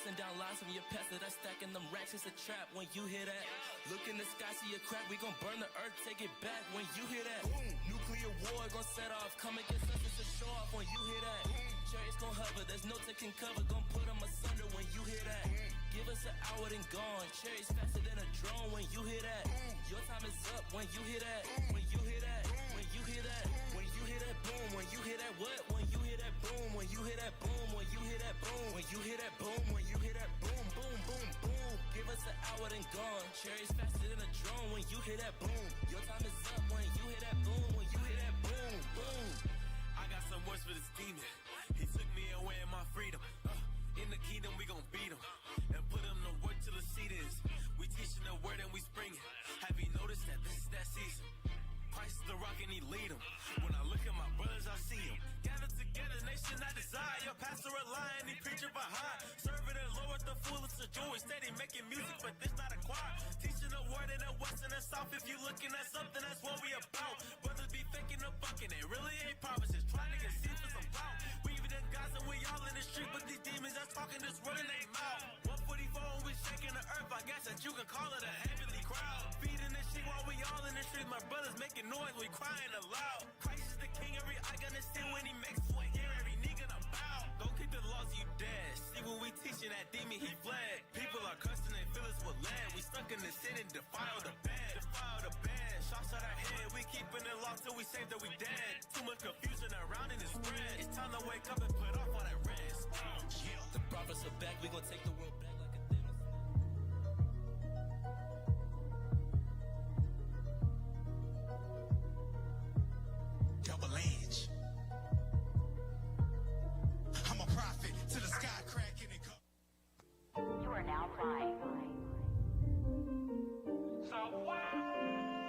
passing down lines from your past that I stacking them racks. It's a trap when you hear that. Look in the sky, see a crack. We gon' burn the earth, take it back when you hear that. Nuclear war gon' set off. Come against us, it's a show off when you hear that. Chariots gon' hover, there's no taking cover. Gon' put them asunder when you hear that. Give us an hour then gone. Chariots faster than a drone when you hear that. Your time is up when you hear that. When you hear that. When you hear that. When you hear that boom. When you hear that what? When you hear that boom. When you hear that boom. When you hear that boom. When you hear that boom. When you hear that boom. Boom, boom, boom. Give us an hour then gone. Chariots faster than a drone when you hear that boom. Your time is up when you hear that boom. When you hear that boom, boom. I got some words for this demon. He took me away in my freedom. In the kingdom, we gon' beat him. And put him to work till the seed is. We teaching the word and we springing. Have you noticed that this is that season? Christ is the rock and he lead him. When I look at my brothers, I see him. Gather together, nation I desire. Your pastor a lion, he preacher behind. Serving the Lord with the fullest of joy. Steady making music, but this not a choir. Teaching the word in the west and the south. If you looking at something, that's what we about. Brothers be faking the bucket, they really ain't promises. Trying to get seen for some power. We even in Gaza, we all in the street, but these demons that's talking this running they mouth. 144, we shaking the earth. I guess that you can call it a heavenly crowd. Feeding the sheep while we all in the street. My brothers making noise, we crying aloud. Christ is the king, every eye gonna see when he makes one hear, every knee gonna bow. Don't keep the laws, you dead. See when we teaching that demon, he fled. People are cussing, they fill us with lead. We stuck in the sin and defile the bed. Defile the bed, shots at our head. We keeping it locked till we say that we dead. Too much confusion around in the spread. It's time to wake up and put off all that rest. The prophets are back, we gon' take the world back like a double edge. I'm a prophet to the sky cracking and go. You are now flying.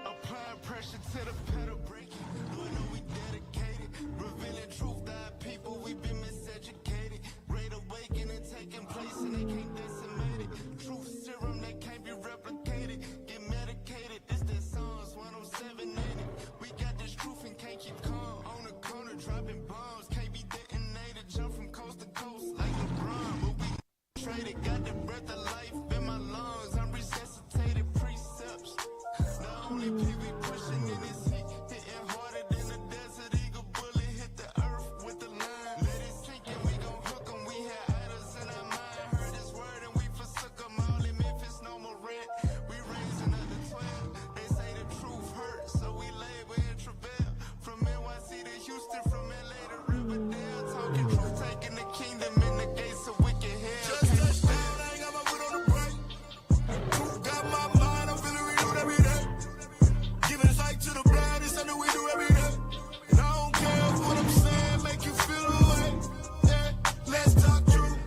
Applying pressure to the pedal breaking. Lord, know we dedicated. Revealing truth to our people, we been miseducated. Great awakening taking place and they can't decimate it. Truth serum that can't be replicated. Get medicated, this that Psalms 107 in it. We got this truth and can't keep calm. On the corner dropping bombs, can't be detonated. Jump from coast to coast like LeBron. But we traded, got the breath of life in my lungs. I'm resuscitated precepts. The only P we pushing in this heat, hitting harder than a desert eagle bullet. Hit the earth with the line. Let it sink and we gon' hook 'em. We had idols in our mind. Heard his word and we forsook 'em. All in Memphis, no more rent. We raise another 12. They say the truth hurts, so we labor in travail. From NYC to Houston, from LA to Riverdale. Talking truth, taking the kingdom in the gates of wicked hell. Just touched down, I ain't got my foot on the brake. Truth got my mind, I'm feeling renewed every day. Giving sight to the blind is something we do every day. And I don't care if what I'm saying make you feel away. Yeah, let's talk truth.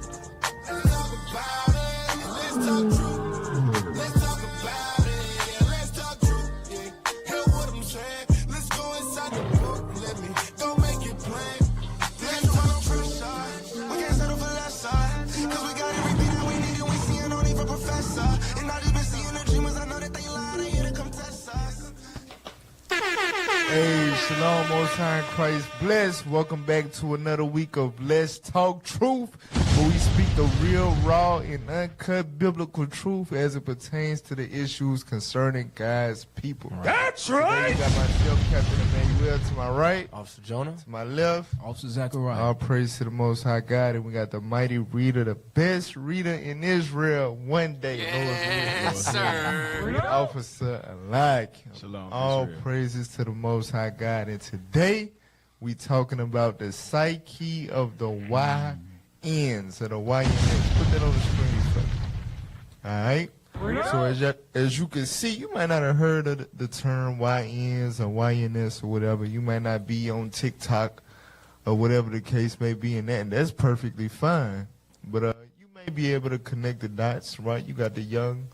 Let's talk about it. Let's talk truth. Let's talk about it. Yeah, let's talk truth. Yeah, hear what I'm saying. Let's go inside the book. Let me go make it plain. Let's talk truth, side. We can't settle for less side. Cause we got everything that we need and we see it, don't even professor. And I just been seeing the dreamers. I know that they lie. They here to come test us. Hey, shalom, most high in Christ bless. Welcome back to another week of Let's Talk Truth, where we speak the real, raw, and uncut biblical truth as it pertains to the issues concerning God's people. That's Today right. you got myself, Captain Emmanuel, to my right, Officer Jonah. to my left. Officer Zachariah. All praise to the Most High God, and we got the mighty reader, the best reader in Israel one day. Yes, sir. Officer alike. Shalom, All Israel. praises to the Most High God. And today we talking about the psyche of the YNs, or the YNs. Put that on the screen for me. All right. So as you can see, you might not have heard of the term YNs or YNS or whatever. You might not be on TikTok or whatever the case may be in that, and that's perfectly fine. But you may be able to connect the dots, right? You got the young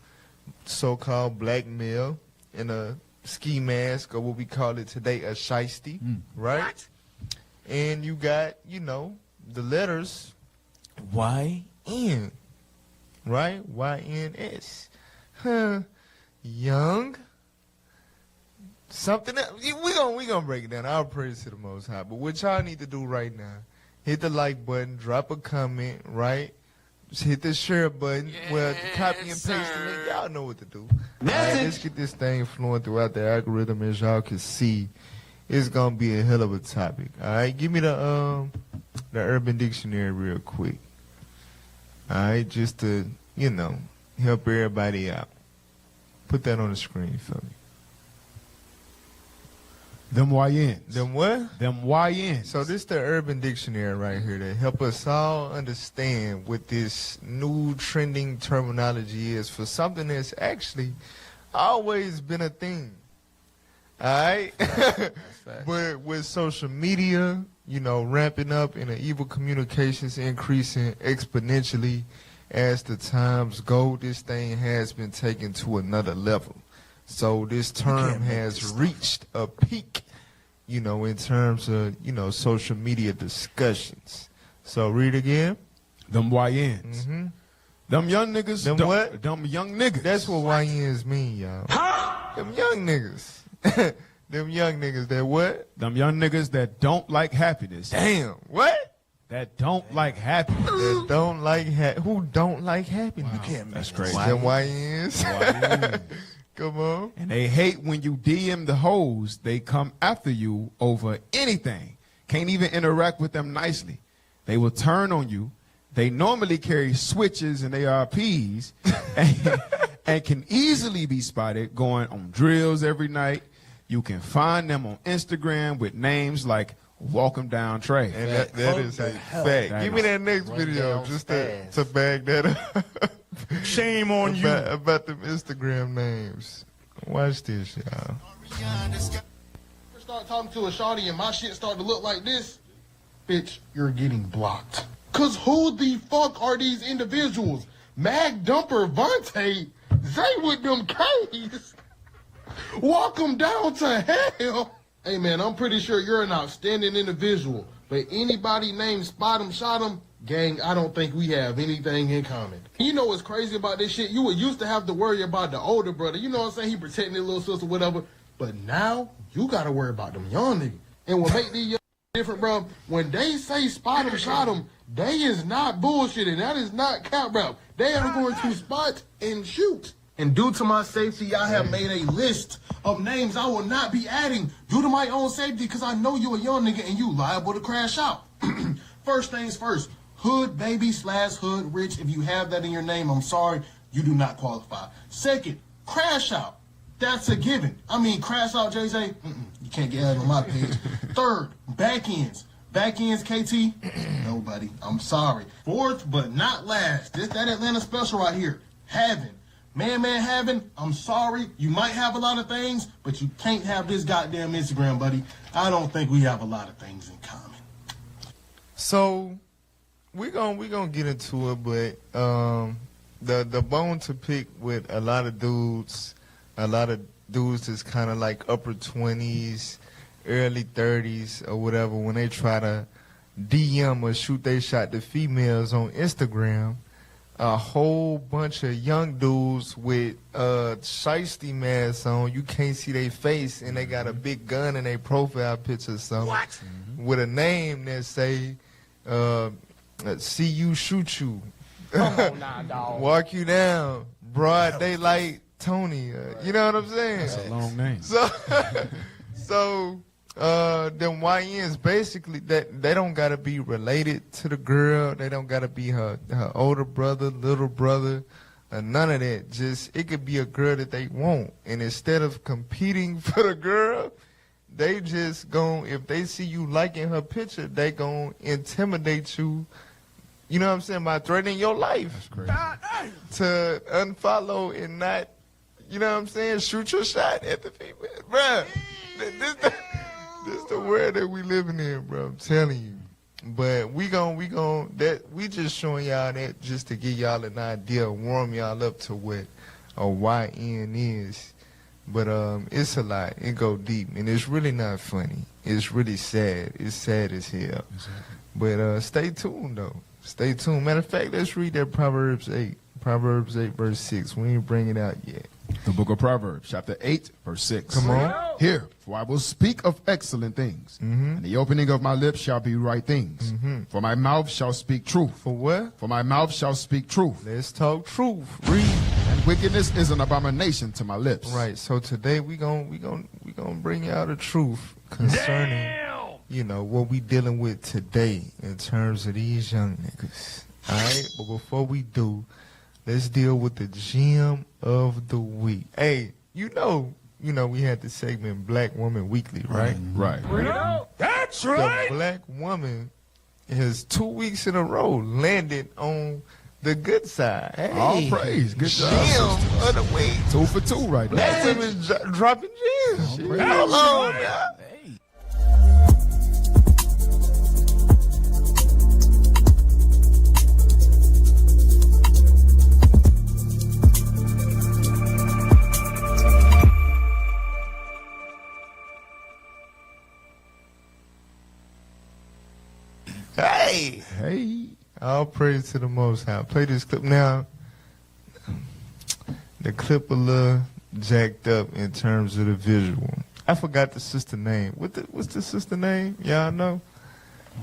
so-called black male in a ski mask, or what we call it today, a shiesty, right? And you got, you know, the letters YN, right? YNS. Young. Something else. We gonna break it down. I'll praise to the Most High. But what y'all need to do right now, hit the like button, drop a comment, right? Just hit the share button. Well, copy and paste the link. Y'all know what to do. All right, let's get this thing flowing throughout the algorithm. As y'all can see, it's gonna be a hell of a topic. All right, give me the Urban Dictionary real quick. All right, just to help everybody out. Put that on the screen for me. Them YNs. Them what? Them YNs. So this the Urban Dictionary right here to help us all understand what this new trending terminology is for something that's actually always been a thing. All right? But with social media, ramping up and the evil communications increasing exponentially as the times go, this thing has been taken to another level. So this term has reached a peak, in terms of, social media discussions. So read again. Them YNs. Mm-hmm. Them young niggas. Them what? Them young niggas. That's what YNs mean, y'all. Them young niggas. Them young niggas that what? Them young niggas that don't like happiness. Damn. What? That don't like happiness. That don't like who don't like happiness? Wow. You can't. That's crazy. Them YNs. Come on. And they hate when you DM the hoes. They come after you over anything. Can't even interact with them nicely. They will turn on you. They normally carry switches and ARPs and can easily be spotted going on drills every night. You can find them on Instagram with names like Welcome Down Trey. And that is a fact. Give me that next video just to bag that up. Shame on you. About them Instagram names. Watch this, y'all. Start talking to a shawty and my shit start to look like this, bitch, you're getting blocked. Cause who the fuck are these individuals? Mag Dumper Vontae, they with them K's. Walk them down to hell. Hey man, I'm pretty sure you're an outstanding individual, but anybody named Spot 'em, Shot 'em, gang, I don't think we have anything in common. You know what's crazy about this shit? You would used to have to worry about the older brother. You know what I'm saying? He protecting his little sister, whatever. But now, you got to worry about them young niggas. And what make these young different, bro, when they say spot 'em, shot 'em, they is not bullshitting. That is not cap rap. They are going to spot and shoot. And due to my safety, I have made a list of names I will not be adding due to my own safety because I know you a young nigga and you liable to crash out. First things first. Hood baby / hood rich. If you have that in your name, I'm sorry, you do not qualify. Second, crash out. That's a given. I mean, crash out, JJ. You can't get that on my page. Third, back ends. Back ends, KT. Nobody. I'm sorry. Fourth, but not last. This that Atlanta special right here. Having. Man, having. I'm sorry. You might have a lot of things, but you can't have this goddamn Instagram, buddy. I don't think we have a lot of things in common. So we gonna get into it, but the bone to pick with a lot of dudes that's kind of like upper 20s, early 30s or whatever, when they try to DM or shoot they shot to females on Instagram, a whole bunch of young dudes with shiesty masks on, you can't see their face, and they got a big gun in their profile picture or something. What? With a name that say, see you, shoot you. Come on now, dog. Walk you down. Broad daylight Tony. You know what I'm saying? That's a long name. So them YNs basically they don't gotta be related to the girl. They don't gotta be her older brother, little brother, none of that. Just it could be a girl that they want. And instead of competing for the girl, they just if they see you liking her picture, they gon' intimidate you. You know what I'm saying? By threatening your life. That's crazy. To unfollow and not, you know what I'm saying, shoot your shot at the female. Bruh, this the world that we living in, bro. I'm telling you. But we just showing y'all that just to give y'all an idea, warm y'all up to what a YN is. But it's a lot. It go deep, and it's really not funny. It's really sad. It's sad as hell. Exactly. But stay tuned though. Stay tuned. Matter of fact, let's read that Proverbs 8. Proverbs 8 verse 6. We ain't bring it out yet. The book of Proverbs, chapter 8, verse 6. Come on. Hear, for I will speak of excellent things, and the opening of my lips shall be right things. For my mouth shall speak truth. For what? For my mouth shall speak truth. Let's talk truth. Read. And wickedness is an abomination to my lips. Right. So today we gonna bring out the truth concerning, you know, what we dealing with today in terms of these young niggas. All right. But before we do, let's deal with the gem of the week. Hey, you know, we had the segment Black Woman Weekly, right? Right. That's right. The Black woman has 2 weeks in a row landed on the good side. Hey, All praise. Good job. gem of the week. 2 for 2 right there. Black women dropping gems. Hold on, man. Hey. Hey. All praise to the Most High. Play this clip now. The clip a little jacked up in terms of the visual. I forgot the sister name. What's the sister name? Y'all know?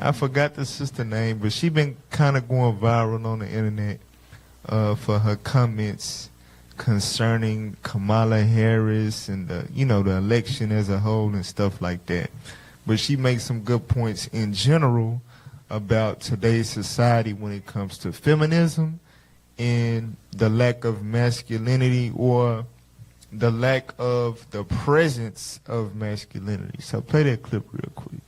I forgot the sister name, but she been kind of going viral on the internet for her comments concerning Kamala Harris and the election as a whole and stuff like that. But she makes some good points in general about today's society when it comes to feminism and the lack of masculinity or the lack of the presence of masculinity. So play that clip real quick.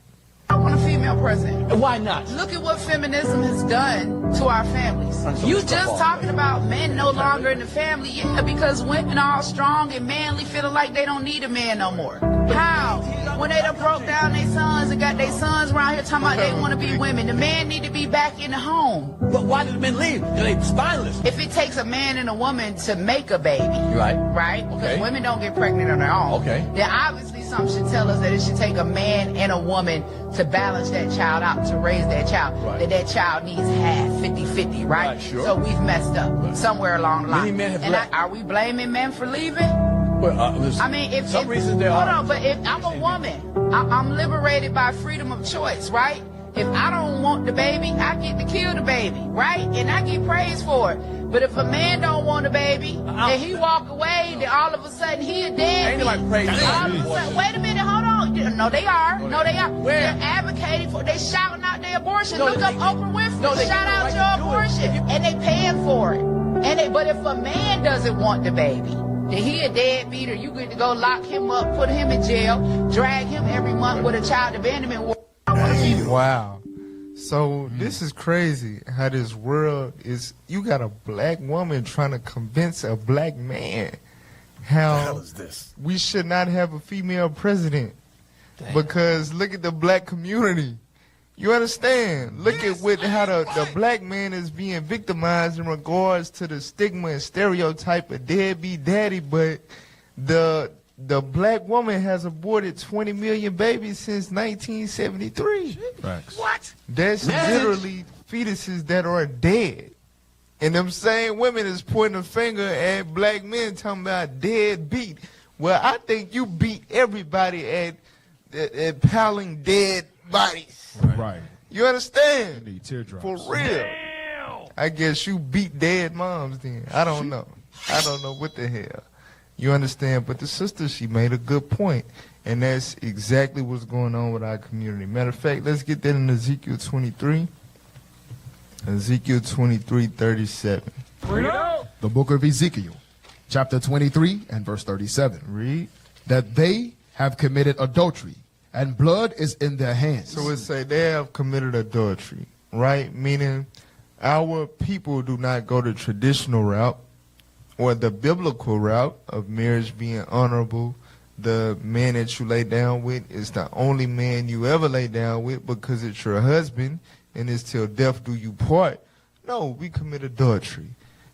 I want a female president. Why not? Look at what feminism has done to our families. You just talking about men no longer in the family, yeah, because women are all strong and manly, feeling like they don't need a man no more. How? When they done broke down their sons and got their sons around here talking about they want to be women, the man need to be back in the home. But why did the men leave? They're spineless. If it takes a man and a woman to make a baby, right? Because Okay. women don't get pregnant on their own. Okay. Then obviously some should tell us that it should take a man and a woman to balance that child out, to raise that child. Right. That child needs half, 50-50, right? Right, sure. So we've messed up somewhere along the line. Many men have and left. are we blaming men for leaving? Well, listen, I mean, if some reasons there hold are. on, but if I'm a woman, I'm liberated by freedom of choice, right? If I don't want the baby, I get to kill the baby, right? And I get praised for it. But if a man don't want a baby and he walk away, then all of a sudden he a dead. Ain't nobody praising All of a sudden, wait a minute, hold on. No, they are. No, they are. Where? They're advocating for. They shouting out their abortion. No, Look they- up Oprah Winfrey. No, they shout got out the your right to do it. abortion, and they paying for it. But if a man doesn't want the baby, then he a deadbeater. You get to go lock him up, put him in jail, drag him every month with a child abandonment warrant. Wow. So this is crazy how this world is. You got a black woman trying to convince a black man how is this? we should not have a female president. Because look at the black community. You understand? Look at how the black man is being victimized in regards to the stigma and stereotype of deadbeat daddy, but the black woman has aborted 20 million babies since 1973. Facts. What? That's literally fetuses that are dead. And them same women is pointing a finger at black men talking about deadbeat. Well, I think you beat everybody at piling dead bodies. Right. You understand? Need teardrops. For real. I guess you beat dead moms then. I don't know. I don't know what the hell. You understand? But the sister, she made a good point. And that's exactly what's going on with our community. Matter of fact, let's get that in Ezekiel 23. Ezekiel 23:37. The book of Ezekiel, chapter 23 and verse 37. Read. That they have committed adultery, and blood is in their hands. So it say they have committed adultery, right? Meaning our people do not go the traditional route or the biblical route of marriage being honorable. The man that you lay down with is the only man you ever lay down with because it's your husband and it's till death do you part. No, we commit adultery.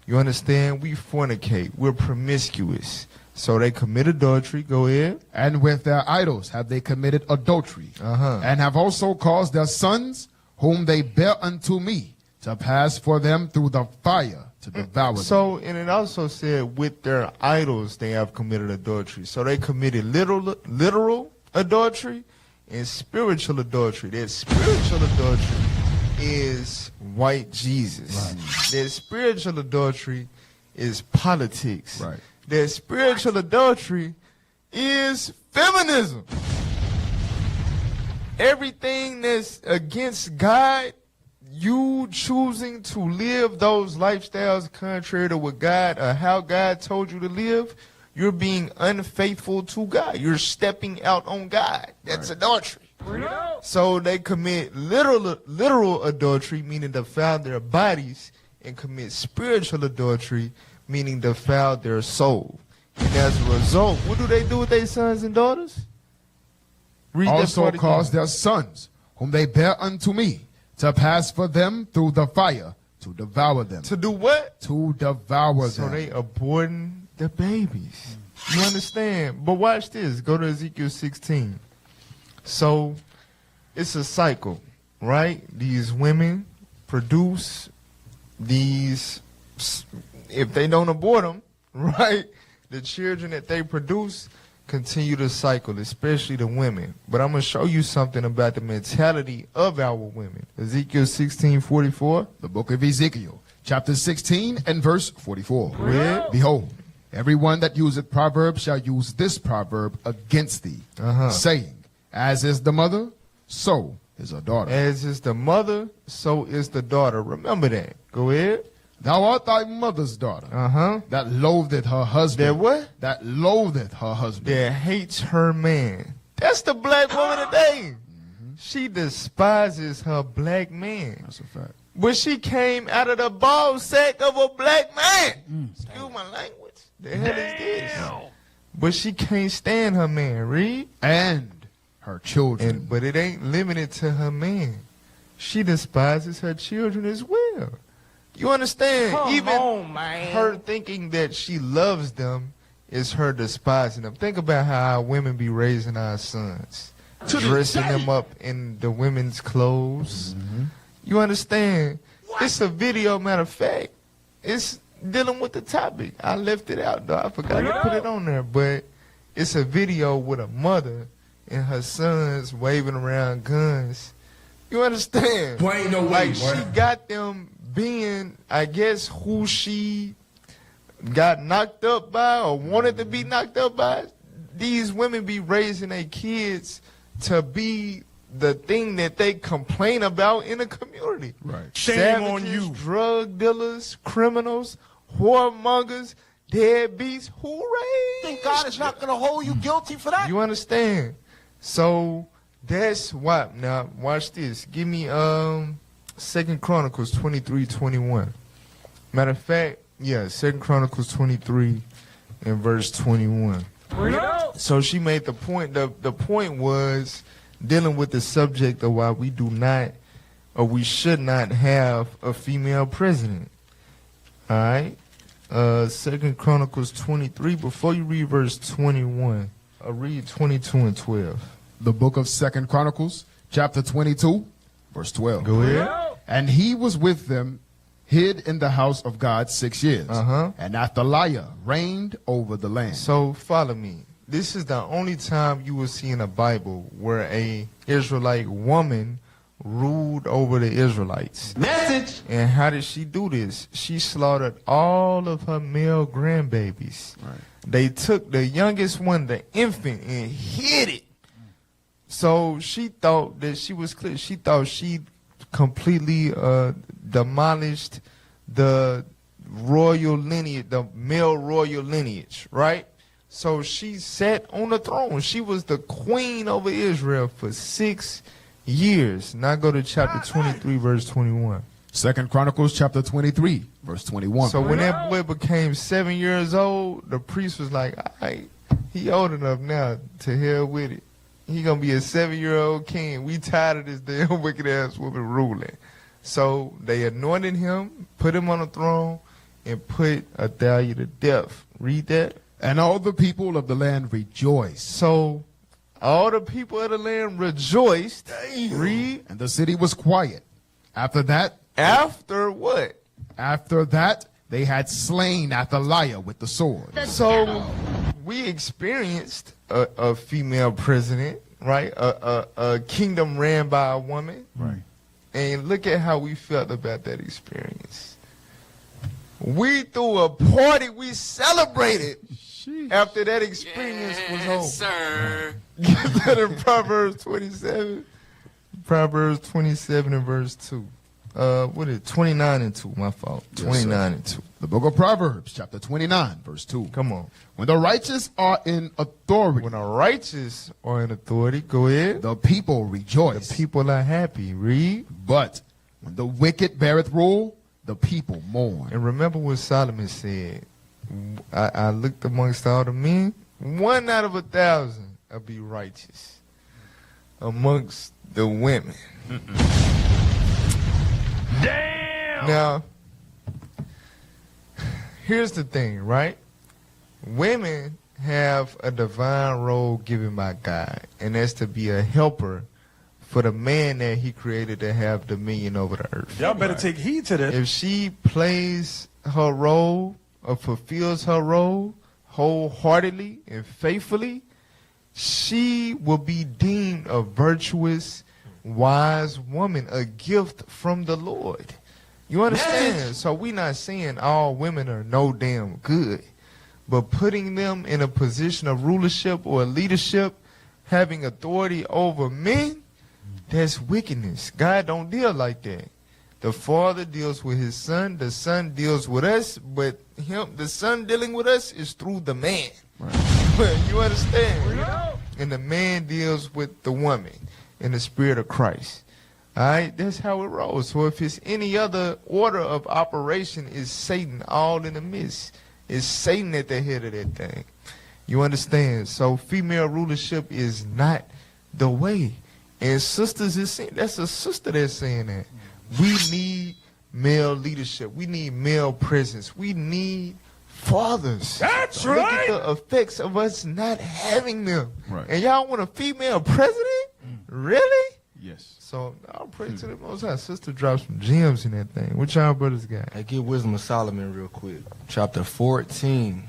You understand? We fornicate. We're promiscuous. So they commit adultery. Go ahead. And with their idols have they committed adultery, Uh-huh. and have also caused their sons, whom they bear unto me, to pass for them through the fire to devour them. So, and it also said, with their idols they have committed adultery. So they committed literal adultery and spiritual adultery. Their spiritual adultery is white Jesus. Right. Their spiritual adultery is politics. Right. Their spiritual adultery is feminism. Everything that's against God, you choosing to live those lifestyles contrary to what God or how God told you to live, you're being unfaithful to God. You're stepping out on God. That's adultery. So they commit literal adultery, meaning defile their bodies, and commit spiritual adultery, meaning defile their soul. And as a result, what do they do with their sons and daughters? Read Also that cause their sons, whom they bear unto me, to pass for them through the fire to devour them. To do what? To devour So them. they aborting the babies. You understand? But watch this. Go to Ezekiel 16. So it's a cycle, right? These women produce these, if they don't abort them, right? The children that they produce continue to cycle, especially the women. But I'm going to show you something about the mentality of our women. Ezekiel 16:44. The book of Ezekiel, chapter 16 and verse 44. Read. Behold, everyone that useth proverbs shall use this proverb against thee, saying, as is the mother, so is her daughter. As is the mother, so is the daughter. Remember that. Go ahead. Thou art thy mother's daughter, that loatheth her husband. That what? That loatheth her husband. That hates her man. That's the black woman today. She despises her black man. That's a fact. But she came out of the ball sack of a black man. Excuse my language. The hell is this? But she can't stand her man. Read. And her children. But it ain't limited to her man. She despises her children as well. You understand? Come Even on, man. her thinking that she loves them is her despising them. Think about how our women be raising our sons, dressing them up in the women's clothes. You understand? It's a video, matter of fact. It's dealing with the topic. I left it out, though. I forgot to put it on there. But it's a video with a mother and her sons waving around guns. You understand? Boy, ain't no way, Like, boy. she got them being, I guess, who she got knocked up by or wanted to be knocked up by. These women be raising their kids to be the thing that they complain about in the community. Right. Shame on Savages, you. drug dealers, criminals, whoremongers, deadbeats. Who raised? Think God is not going to hold you guilty for that? You understand? So that's why. Now watch this. Give me 2 Chronicles 23:21. Matter of fact, yeah, 2 Chronicles 23 and verse 21. So she made the point. The point was dealing with the subject of why we do not, or we should not have a female president. All right. 2 Chronicles 23. Before you read verse 21, I'll read 22 and 12. The book of 2 Chronicles, chapter 22, verse 12. Go ahead. And he was with them, hid in the house of God 6 years. And Athaliah reigned over the land. So follow me. This is the only time you will see in the Bible where a Israelite woman ruled over the Israelites. Message. And how did she do this? She slaughtered all of her male grandbabies. Right. They took the youngest one, the infant, and hid it. So she thought that she was clear. She thought she completely demolished the royal lineage, the male royal lineage, right? So she sat on the throne. She was the queen over Israel for 6 years. Now go to chapter 23, verse 21. 2 Chronicles, chapter 23, verse 21. So when that boy became 7 years old, the priest was like, all right, he old enough now, to hell with it. He gonna be a 7-year-old king. We tired of this damn wicked ass woman ruling. So they anointed him, put him on the throne, and put Athaliah to death. Read that. And all the people of the land rejoiced. So all the people of the land rejoiced. Read. And the city was quiet. After that, After what? After that, they had slain Athaliah with the sword. So we experienced a female president, right? A kingdom ran by a woman. Right. And look at how we felt about that experience. We threw a party. We celebrated after that experience was over. Sir. Get that in Proverbs 27. Proverbs 27 and verse 2. What is it? 29 and 2, my fault. 29 and 2. The book of Proverbs, chapter 29, verse 2. Come on. When the righteous are in authority, When the righteous are in authority, go ahead. the people rejoice. The people are happy. Read. But when the wicked beareth rule, the people mourn. And remember what Solomon said. I looked amongst all the men. 1 out of 1,000 will be righteous. Amongst the women. Damn! Now, here's the thing, right? Women have a divine role given by God, and that's to be a helper for the man that he created to have dominion over the earth. Y'all better take heed to that. If she plays her role or fulfills her role wholeheartedly and faithfully, she will be deemed a virtuous, wise woman, a gift from the Lord. You understand? Yes. So we're not saying all women are no damn good, but putting them in a position of rulership or leadership, having authority over men, that's wickedness. God don't deal like that. The Father deals with his Son. The Son deals with us, but the Son dealing with us is through the man. Right. You understand? And the man deals with the woman in the spirit of Christ. All right? That's how it rolls. So if it's any other order of operation, is Satan all in the midst. It's Satan at the head of that thing. You understand? So female rulership is not the way. And sisters is saying, that's a sister that's saying that. We need male leadership. We need male presence. We need fathers. That's Look right. at the effects of us not having them. Right. And y'all want a female president? Really? Yes. So I'll pray to the Most High. Sister dropped some gems in that thing. What y'all brothers got? Hey, get Wisdom of Solomon real quick. Chapter 14.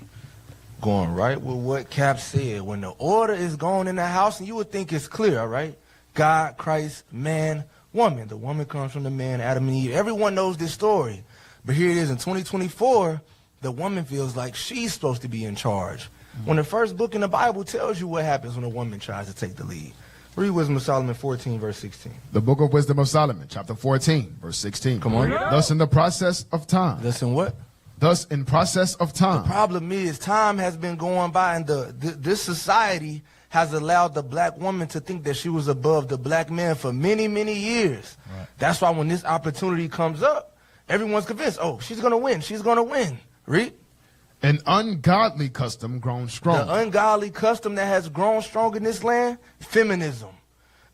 Going right with what Cap said. When the order is gone in the house, and you would think it's clear, all right? God, Christ, man, woman. The woman comes from the man, Adam and Eve. Everyone knows this story. But here it is in 2024, the woman feels like she's supposed to be in charge. When the first book in the Bible tells you what happens when a woman tries to take the lead. Read Wisdom of Solomon 14, verse 16. The book of Wisdom of Solomon, chapter 14, verse 16. Come on. Thus in the process of time. Thus in what? Thus in process of time. The problem is time has been going by, and this society has allowed the black woman to think that she was above the black man for many, many years. Right. That's why when this opportunity comes up, everyone's convinced, oh, she's going to win. She's going to win. Read. An ungodly custom grown strong. The ungodly custom that has grown strong in this land, feminism,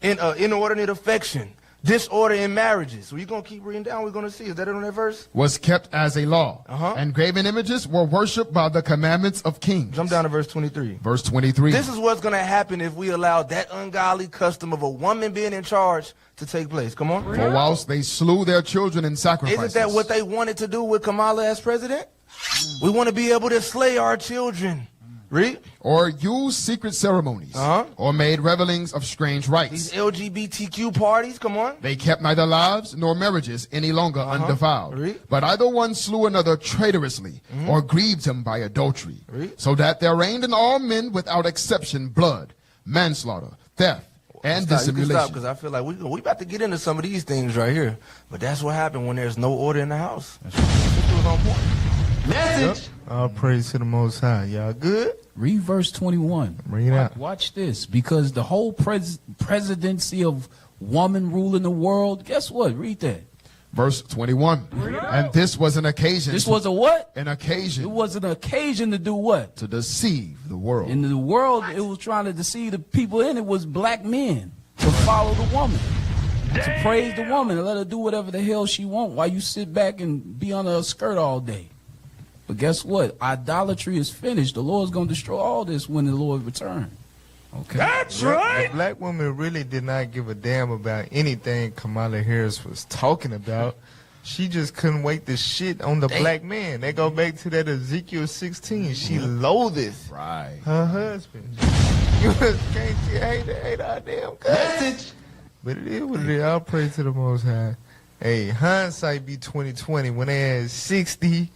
inordinate affection, disorder in marriages. So you're going to keep reading down. We're going to see. Is that it on that verse? Was kept as a law. And graven images were worshipped by the commandments of kings. Jump down to verse 23. Verse 23. This is what's going to happen if we allow that ungodly custom of a woman being in charge to take place. Come on. For whilst they slew their children in sacrifices. Isn't that what they wanted to do with Kamala as president? We want to be able to slay our children. Read. Or used secret ceremonies. Or made revelings of strange rites. These LGBTQ parties, come on. They kept neither lives nor marriages any longer undefiled. Read. But either one slew another traitorously, or grieved him by adultery. Read. So that there reigned in all men without exception blood, manslaughter, theft, and dissimulation. You can stop, because I feel like we about to get into some of these things right here. But that's what happened when there's no order in the house. This was on point. Message. All praise to the Most High. Y'all good? Read verse 21. Bring it out. Watch this, because the whole presidency of woman ruling the world, guess what? Read that. Verse 21. And this was an occasion. This was a what? An occasion. It was an occasion to do what? To deceive the world. In the world, it was trying to deceive the people in it was black men to follow the woman. To praise the woman and let her do whatever the hell she want while you sit back and be on her skirt all day. But guess what? Idolatry is finished. The Lord's going to destroy all this when the Lord returns. Okay. That's right. The black woman really did not give a damn about anything Kamala Harris was talking about. She just couldn't wait to shit on the black man. They go back to that Ezekiel 16. She loatheth her husband. You can't hate our damn message. But it is what it is. I'll pray to the Most High. Hey, hindsight be 2020 when they had 60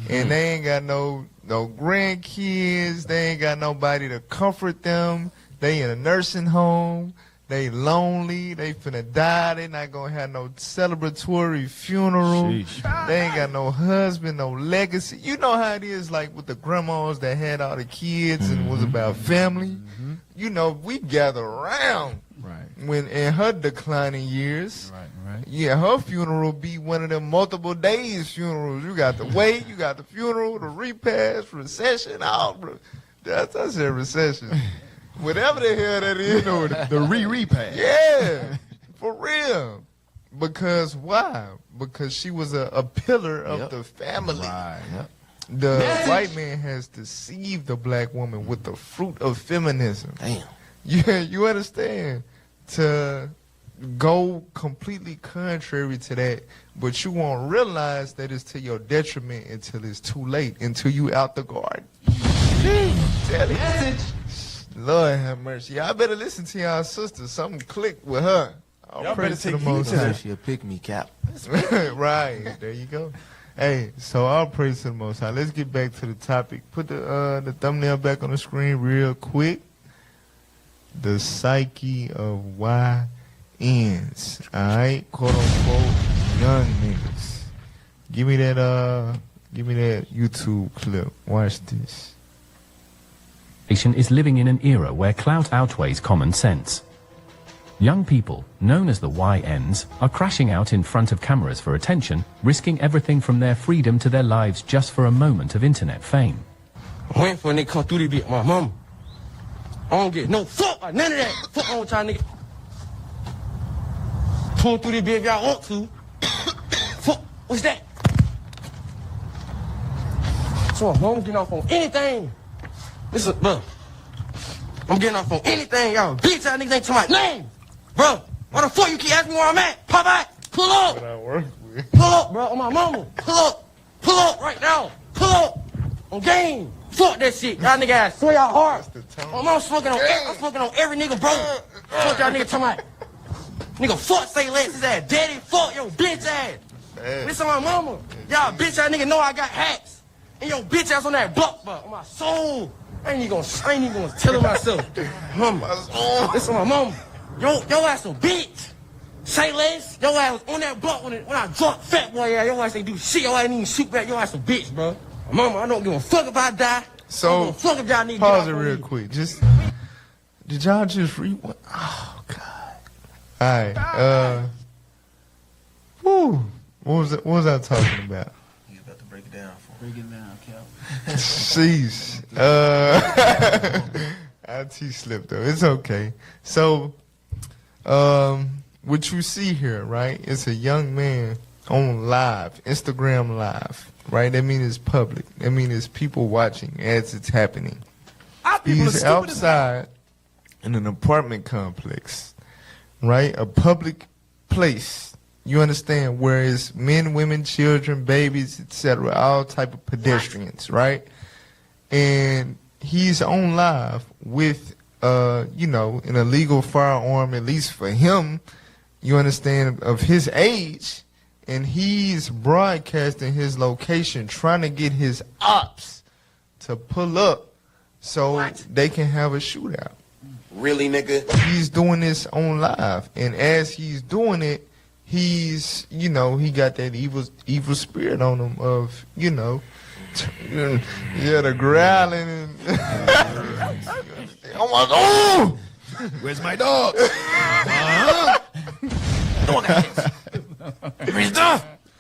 and they ain't got no grandkids. They ain't got nobody to comfort them. They in a nursing home. They lonely. They finna die. They not gonna have no celebratory funeral. Sheesh. They ain't got no husband, no legacy. You know how it is, like with the grandmas that had all the kids and was about family. You know, we gather around. When in her declining years. Yeah, her funeral be one of them multiple days funerals. You got the wake, you got the funeral, the repast, recession, all. I said recession. Whatever the hell that is. The repast. Yeah, for real. Because why? Because she was a pillar of the family. The white man has deceived the black woman with the fruit of feminism. Damn. Yeah, you understand? To go completely contrary to that, but you won't realize that it's to your detriment until it's too late, until you out the garden. Tell it. Lord have mercy. Y'all better listen to y'all sister. Something clicked with her. I'll pray to the Most High. She a pick me cap. Right. There you go. Hey, so I'll pray to the Most High. Let's get back to the topic. Put the thumbnail back on the screen real quick. The Psyche of YNs. Alright? Quote unquote young niggas. Give me that YouTube clip. Watch this. Is living in an era where clout outweighs common sense. Young people, known as the YNs, are crashing out in front of cameras for attention, risking everything from their freedom to their lives just for a moment of internet fame. Waiting for when they come through to beat my mama. I don't get no fuck, none of that. Fuck on with y'all nigga. Pull through this bitch if y'all want to. Fuck, what's that? So I'm getting off on anything. Listen, bro. I'm getting off on anything, y'all. Bitch, y'all niggas ain't to my name. Bro, why the fuck you keep asking me where I'm at? Pop out. Pull up. Pull up, bro, on my mama. Pull up. Pull up right now. Pull up. On game. Fuck that shit. Y'all nigga ass. Swear y'all hard. I'm smoking on every nigga, bro. Fuck y'all nigga talking about. Nigga, fuck say less his ass. Daddy, fuck your bitch ass. This on my mama. Y'all bitch ass nigga know I got hats. And your bitch ass on that block, but on my soul. I ain't even gonna tell her myself. Mama. This on my mama. Yo ass a bitch. Say less. Your ass was on that block when I dropped Fat Boy. Yeah, your ass ain't do shit. Your ass ain't even shoot back. Your ass a bitch, bro. Mama, I don't give a fuck if I die. So, fuck if y'all need to pause it real quick. Did y'all just read what? Oh, God. All right. What was I talking about? He's about to break it down for me. Break it down, Cal. Jeez. IT slipped, though. It's okay. So, what you see here, right, it's a young man on live, Instagram live. Right, that means it's public. That means it's people watching as it's happening. He's outside in an apartment complex, right? A public place. You understand? Where it's men, women, children, babies, etc. All type of pedestrians, right? And he's on live with, an illegal firearm, at least for him. You understand? Of his age. And he's broadcasting his location, trying to get his ops to pull up so they can have a shootout. Really, nigga? He's doing this on live. And as he's doing it, he's, he got that evil spirit on him of, the growling. And oh, where's my dog?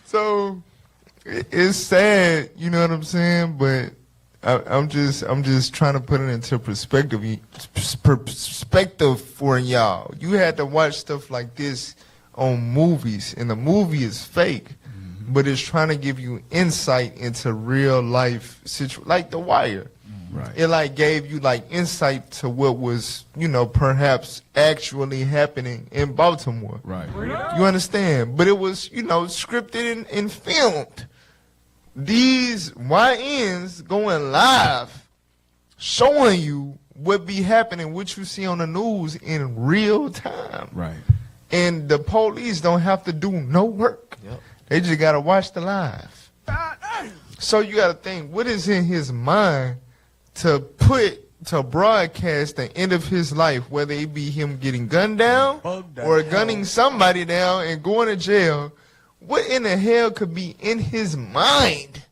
So it's sad, you know what I'm saying? But I'm just trying to put it into perspective for y'all. You had to watch stuff like this on movies, and the movie is fake, but it's trying to give you insight into real life situations, like The Wire. Right. It like gave you like insight to what was, you know, perhaps actually happening in Baltimore. Right. You understand? But it was, you know, scripted and filmed. These YNs going live, showing you what be happening, what you see on the news in real time. Right. And the police don't have to do no work. Yep. They just got to watch the live. So you got to think, what is in his mind to broadcast the end of his life, whether it be him getting gunned down or gunning somebody down and going to jail? What in the hell could be in his mind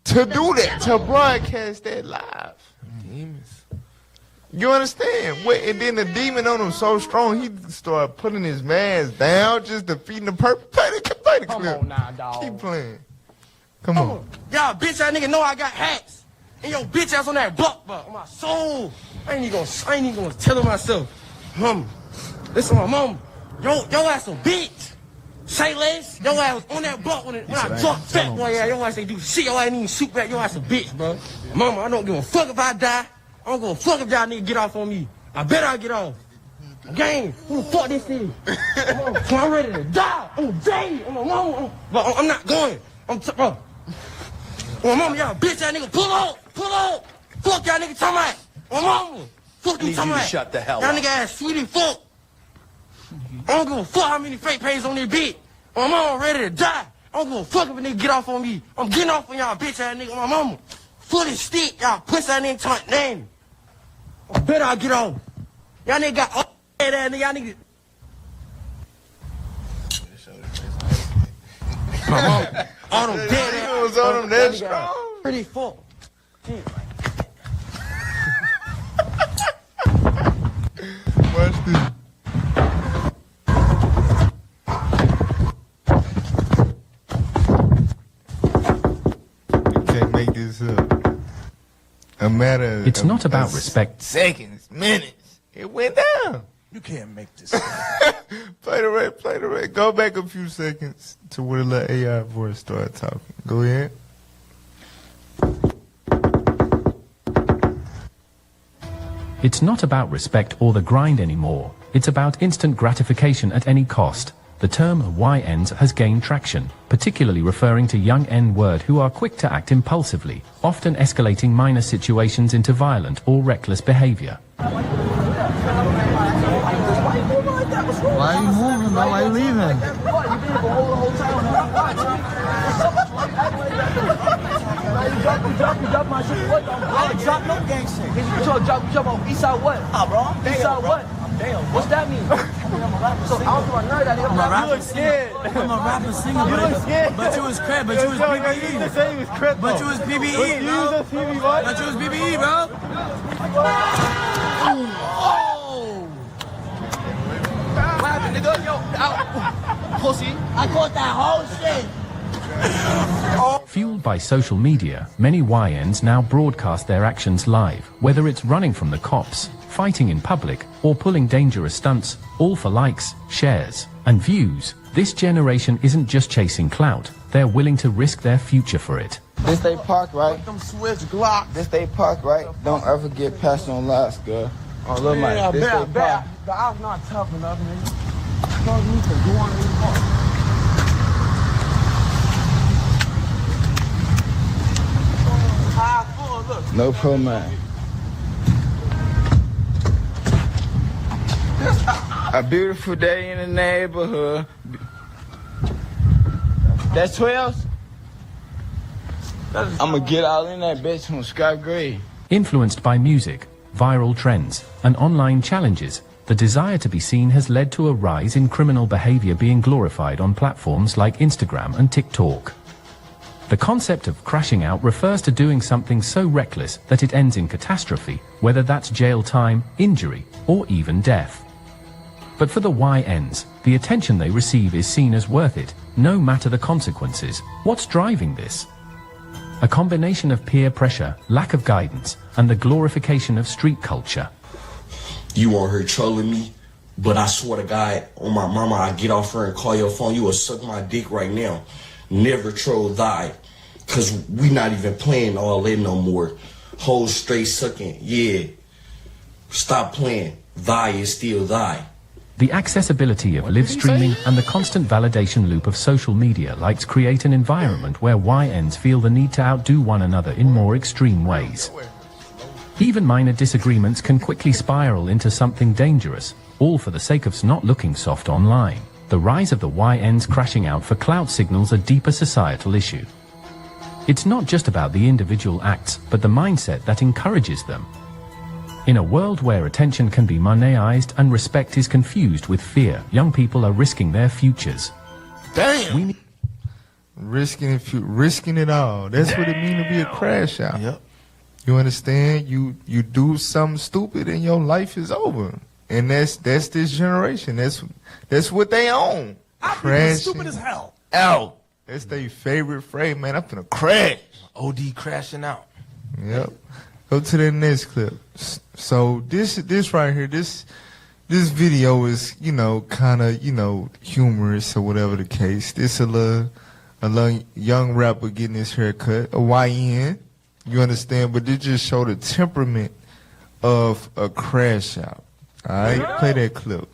to do that, to broadcast that live? Demons. You understand? And then the demon on him so strong, he started putting his mask down, just defeating the purpose. Play the clip. Come on now, dog. Keep playing. Come on. Y'all bitch ass nigga know I got hats. And your bitch ass on that block, but on my soul. I ain't even gonna tell her myself. Listen, my mom. Yo ass a bitch. Say less. Your ass was on that block when I drunk fat boy. Yeah, your ass ain't do shit. Your ass ain't even shoot back. Your ass a bitch, bro. Mama, I don't give a fuck if I die. I don't give a fuck if y'all nigga get off on me. I bet I get off. Gang, who the fuck this is? I'm ready to die. I'm dead. I'm a mama. But I'm not going. Bro. My mama, y'all bitch ass nigga, pull up. Fuck y'all nigga talking about. My mama. Fuck you talking about. Shut the hell y'all up. nigga ass sweetie fuck. I don't give a fuck how many fake pages on this bitch. My mama ready to die. I don't give a fuck if a nigga get off on me. I'm getting off on y'all bitch ass nigga. My mama. Fully stick. Y'all pussy ass nigga talking name. I bet I get off. Y'all nigga got all that ass nigga. Y'all nigga. My mama. All them dead ass. Was on him that strong. Pretty fuck. Watch this. You can't make this up. A matter. It's not about respect. Seconds, minutes. It went down. You can't make this. Play the rate. Go back a few seconds to where the little AI voice started talking. Go ahead. It's not about respect or the grind anymore. It's about instant gratification at any cost. The term YNs has gained traction, particularly referring to young N-word who are quick to act impulsively, often escalating minor situations into violent or reckless behavior. Why are you moving, bro? Why are you leaving? You drop my shit. What? I ain't drop no gang shit. You drop on Eastside what? Bro. Eastside what? Damn. What's that mean? So I was a nerd. I'm a rapper scared. I'm a rapper singer. You look scared. But you was crap. But you was PBE. But you was PBE, bro. But you was PBE, bro. What happened, nigga? Yo, pussy. I caught that whole shit. Fueled by social media, many YNs now broadcast their actions live, whether it's running from the cops, fighting in public, or pulling dangerous stunts, all for likes, shares, and views. This generation isn't just chasing clout, they're willing to risk their future for it. This they park, right? Them Swiss Glocks. This they park, right? Don't ever get past on last, girl. Oh, look, man. This they park. The out's not tough enough, nigga. Don't need to go on these cars. No pro man. A beautiful day in the neighborhood. That's 12? I'ma get all in that bitch from Scott Gray. Influenced by music, viral trends, and online challenges, the desire to be seen has led to a rise in criminal behavior being glorified on platforms like Instagram and TikTok. The concept of crashing out refers to doing something so reckless that it ends in catastrophe, whether that's jail time, injury, or even death. But for the YNs, the attention they receive is seen as worth it, no matter the consequences. What's driving this? A combination of peer pressure, lack of guidance, and the glorification of street culture. You on her trolling me, but I swear to God, on my mama, I get off her and call your phone, you will suck my dick right now. Never troll thy, cause we not even playing all that no more. Hoes straight sucking, yeah. Stop playing. Thy is still thy. The accessibility of live streaming and the constant validation loop of social media likes create an environment where YNs feel the need to outdo one another in more extreme ways. Even minor disagreements can quickly spiral into something dangerous, all for the sake of not looking soft online. The rise of the YNs crashing out for clout signals a deeper societal issue. It's not just about the individual acts, but the mindset that encourages them. In a world where attention can be monetized and respect is confused with fear, young people are risking their futures. Damn! Risking it all. That's what it means to be a crash out. Yep. You understand? You do something stupid and your life is over. And that's this generation. That's what they own. I'm stupid as hell. Out. That's their favorite phrase, man. I'm finna crash. OD crashing out. Yep. Go to the next clip. So this right here, this video is, kind of, humorous or whatever the case. This a little young rapper getting his haircut, a YN. You understand? But they just show the temperament of a crash out. All right, play that clip.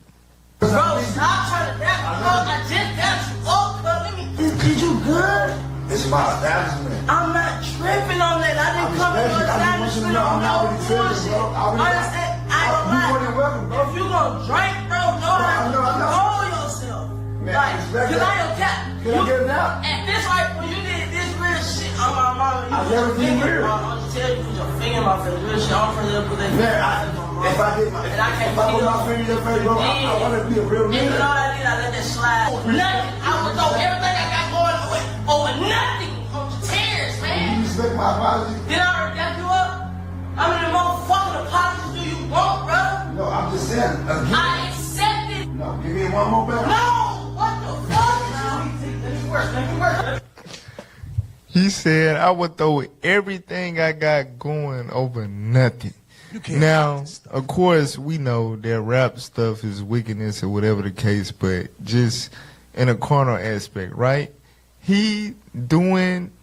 Bro, stop trying to dap me up. I just dapped you up, bro. Did you good? It's my establishment. I'm not tripping on that. I didn't come to your establishment on no bullshit. Understand? I don't lie. If you gonna drink, bro, know how to control yourself. Like, cause I am cat. Can I get it out? At this right, when you did this real shit, on my mama, I never did real. I'll just tell you, put your finger in my face. Real shit, I'm finna put that Man, if I put my finger in your face, bro, I want to be a real nigga. You know what I did? I let that slide. Nothing. I would throw everything I got going away over nothing. On tears, man. You respect my apology? Did I already dap you up? How many more fucking apologies do you want, brother? No, I'm just saying. I accept it. No, give me one more better. No! What the fuck? Let me work. He said, I would throw everything I got going over nothing. Now, of course, we know that rap stuff is wickedness or whatever the case, but just in a carnal aspect, right? He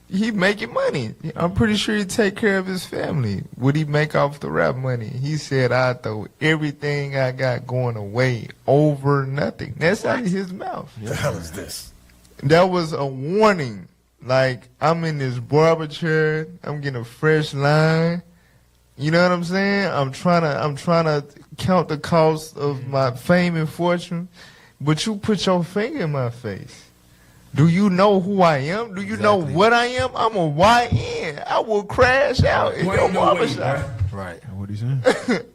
making money. I'm pretty sure he take care of his family. What he make off the rap money? He said, I throw everything I got going away over nothing. That's out of his mouth. What the hell is this? That was a warning. Like, I'm in this barber chair. I'm getting a fresh line. You know what I'm saying? I'm trying to count the cost of my fame and fortune, but you put your finger in my face. Do you know who I am? Do you know what I am? I'm a YN. I will crash out in your barbershop. Right. What he saying?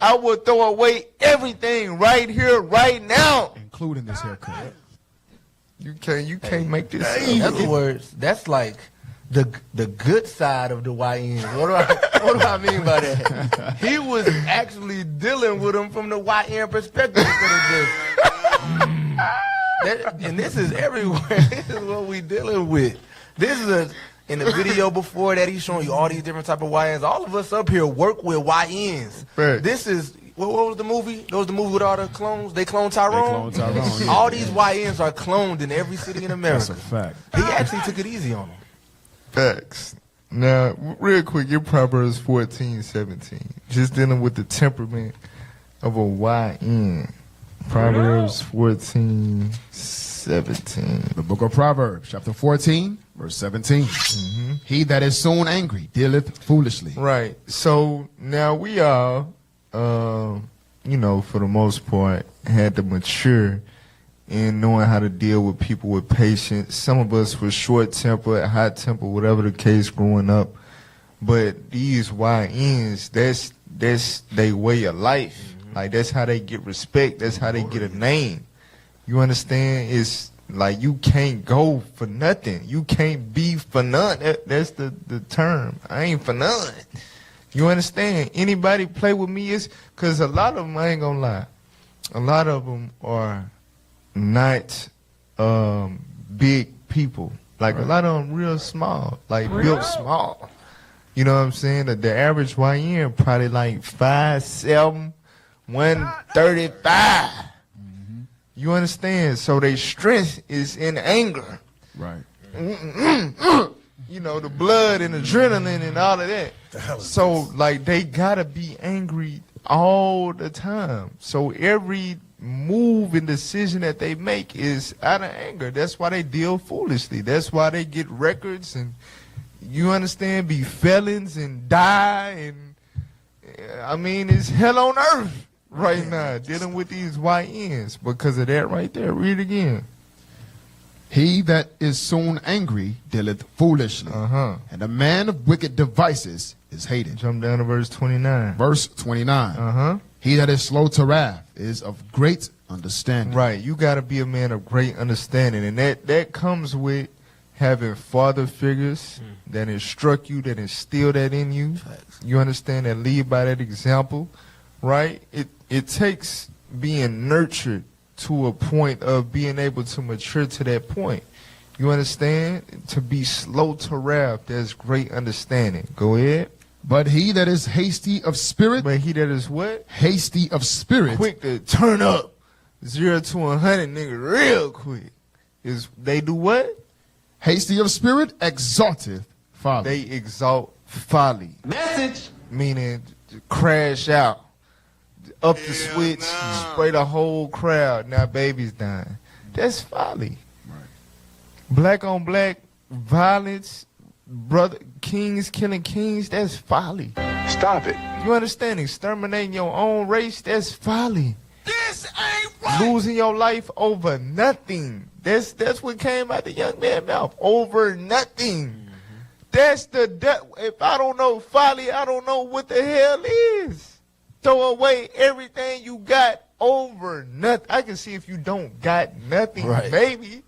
I will throw away everything right here, right now, including this haircut. You can't make this. In other words, that's like the good side of the YN. What do I mean by that? He was actually dealing with him from the YN perspective. And this is everywhere. This is what we dealing with. This is in the video before that, he's showing you all these different type of YNs. All of us up here work with YNs. Right. This is what was the movie? That was the movie with all the clones. They cloned Tyrone. Yeah. All these YNs are cloned in every city in America. That's a fact. He actually took it easy on them. Facts. Now, real quick, your Proverbs 14:17. Just dealing with the temperament of a YN. Proverbs 14:17. The book of Proverbs, chapter 14, verse 17. Mm-hmm. He that is soon angry dealeth foolishly. Right. So now we all, for the most part, had to mature in knowing how to deal with people with patience. Some of us were short-tempered, hot-tempered, whatever the case growing up. But these YNs, that's their way of life. Mm-hmm. Like, that's how they get respect. That's how they get a name. You understand? It's like you can't go for nothing. You can't be for none. That's the term. I ain't for none. You understand? Anybody play with me is because a lot of them, I ain't gonna lie, a lot of them are not big people. Like a lot of them real small, like built small. You know what I'm saying? The average YN probably like 5'7", 135. Mm-hmm. You understand? So their strength is in anger. Right. you know, the blood and adrenaline and all of that. So, like, they gotta be angry all the time. So every move and decision that they make is out of anger. That's why they deal foolishly. That's why they get records and, you understand, be felons and die. And I mean, it's hell on earth right now dealing with these YNs because of that right there. Read it again. He that is soon angry dealeth foolishly, and a man of wicked devices is hated. Jump down to verse 29. Verse 29. He that is slow to wrath is of great understanding. Right, you got to be a man of great understanding, and that comes with having father figures that instruct you, that instill that in you. You understand, that lead by that example, right? It takes being nurtured to a point of being able to mature to that point. You understand? To be slow to wrath, there's great understanding. Go ahead. But he that is hasty of spirit. But he that is what? Hasty of spirit. Quick to turn up 0 to 100, nigga, real quick. Is they do what? Hasty of spirit exalteth folly. They exalt folly. Message. Meaning crash out. Up the switch, spray the whole crowd. Now baby's dying. That's folly. Right. Black on black violence, brother, kings killing kings, that's folly. Stop it. You understand? Exterminating your own race, that's folly. This ain't right. Losing your life over nothing. That's what came out the young man's mouth. Over nothing. That's if I don't know folly, I don't know what the hell is. Throw away everything you got over nothing. I can see if you don't got nothing, maybe.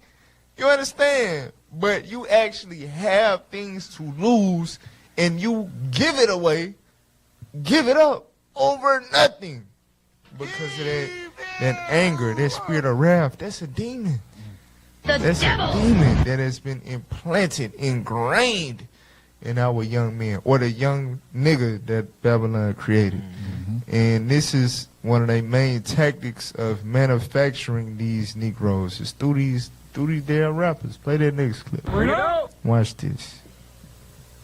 You understand? But you actually have things to lose, and you give it away, give it up over nothing. Because of that anger, that spirit of wrath, that's a demon. That's a demon that has been implanted, ingrained in our young men, or the young nigga that Babylon created. And this is one of their main tactics of manufacturing these Negroes, is through these damn rappers. Play that next clip. Watch this.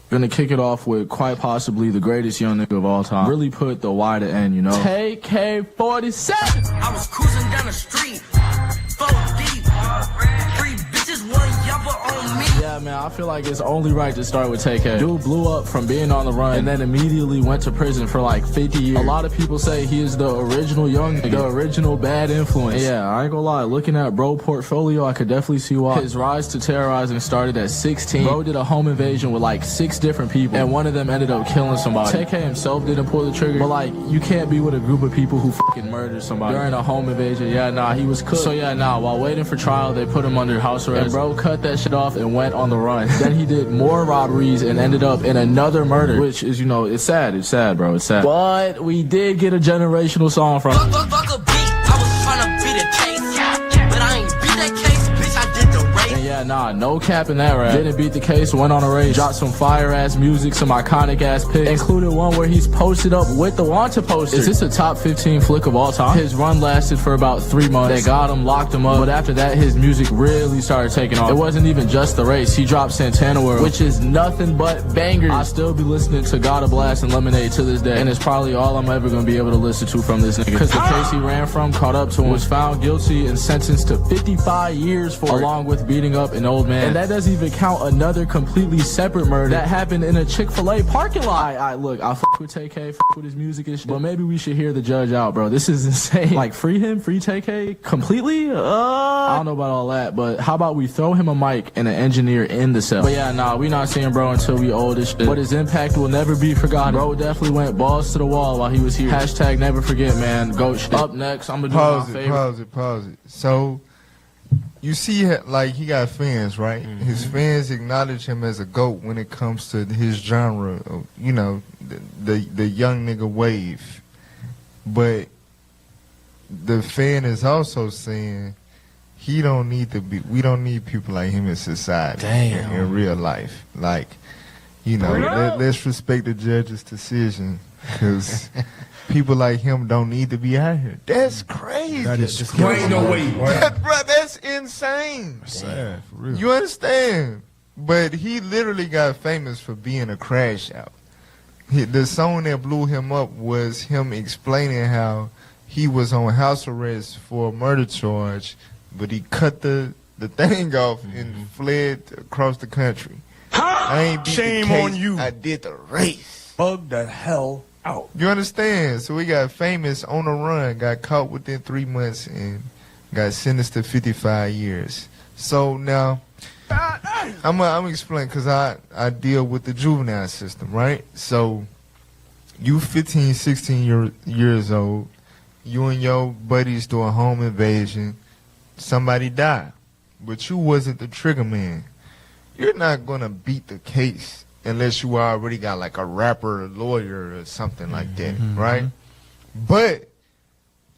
Gonna kick it off with quite possibly the greatest young nigga of all time. Really put the Y to N, you know. KK-47. I was cruising down the street, 4 deep, 3 bitches, 1 yupper on me. Yeah, man, I feel like it's only right to start with TK. Dude blew up from being on the run and then immediately went to prison for like 50 years. A lot of people say he is the original young nigga, the original bad influence. And yeah, I ain't gonna lie, looking at bro portfolio, I could definitely see why. His rise to terrorizing started at 16. Bro did a home invasion with like 6 different people, and one of them ended up killing somebody. TK himself didn't pull the trigger, but like, you can't be with a group of people who fucking murdered somebody during a home invasion. Yeah, nah, he was cooked. So yeah, nah, while waiting for trial, they put him under house arrest, and bro cut that shit off and went on the run. Then he did more robberies and ended up in another murder, which is, you know, it's sad, bro, it's sad. But we did get a generational song from him. Fuck a beat, I was tryna beat a case, but I ain't beat that case, bitch, I did the race. And yeah, nah, no cap in that rap. Didn't beat the case, went on a race, dropped some fire ass music, some iconic ass pics, included one where he's posted up with the Wanted poster. Is this a top 15 flick of all time? His run lasted for about 3 months. They got him, locked him up, but after that his music really started taking off. It wasn't even just the race. He dropped Santana World, which is nothing but bangers. I still be listening to Gotta Blast and Lemonade to this day, and it's probably all I'm ever gonna be able to listen to from this nigga, because the case he ran from caught up to him, was found guilty and sentenced to 55 years for it, along with beating up an old man. And that doesn't even count another completely separate murder that happened in a Chick-fil-A parking lot. Look, I fuck with TK, fuck with his music and shit, but maybe we should hear the judge out, bro. This is insane. Like, free him, free TK completely? I don't know about all that, but how about we throw him a mic and an engineer in the cell? But yeah, nah, we not seeing bro until we old as shit. But his impact will never be forgotten. Bro definitely went balls to the wall while he was here. Hashtag never forget, man. Goat shit. Up next, I'm gonna do my favorite. Pause it. So, you see, like, he got fans, right? His fans acknowledge him as a GOAT when it comes to his genre, you know, the young nigga wave. But the fan is also saying he don't need to be, we don't need people like him in society. In real life. Like, you know, let's respect the judge's decision, because people like him don't need to be out here. That's crazy. That is crazy. Bro, that's insane. Sad, for real. You understand? But he literally got famous for being a crash out. The song that blew him up was him explaining how he was on house arrest for a murder charge, but he cut the thing off and fled across the country. I ain't beat Shame the case, on you. I did the race. Bug the hell out. You understand? So we got famous on the run, got caught within 3 months, and got sentenced to 55 years. So now, I'm explain because I deal with the juvenile system, right? So you 15, 16 years old, you and your buddies do a home invasion, somebody died, but you wasn't the trigger man. You're not gonna beat the case unless you already got like a rapper, a lawyer, or something like that, right? But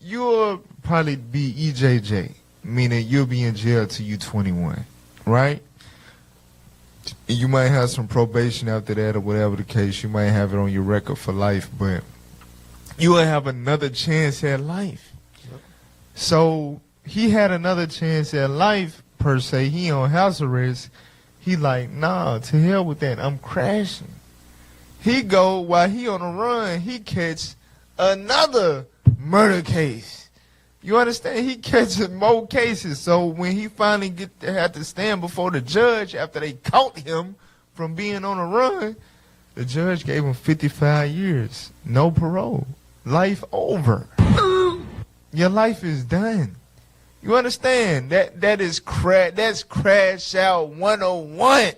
you'll probably be EJJ, meaning you'll be in jail till you 21, right? You might have some probation after that or whatever the case. You might have it on your record for life, but you will have another chance at life. So he had another chance at life, per se. He on house arrest. He like, nah, to hell with that. I'm crashing. He go, while he on the run, he catch another murder case. You understand? He catches more cases. So when he finally had to stand before the judge after they caught him from being on the run, the judge gave him 55 years. No parole. Life over. Your life is done. You understand? That's crash out 101.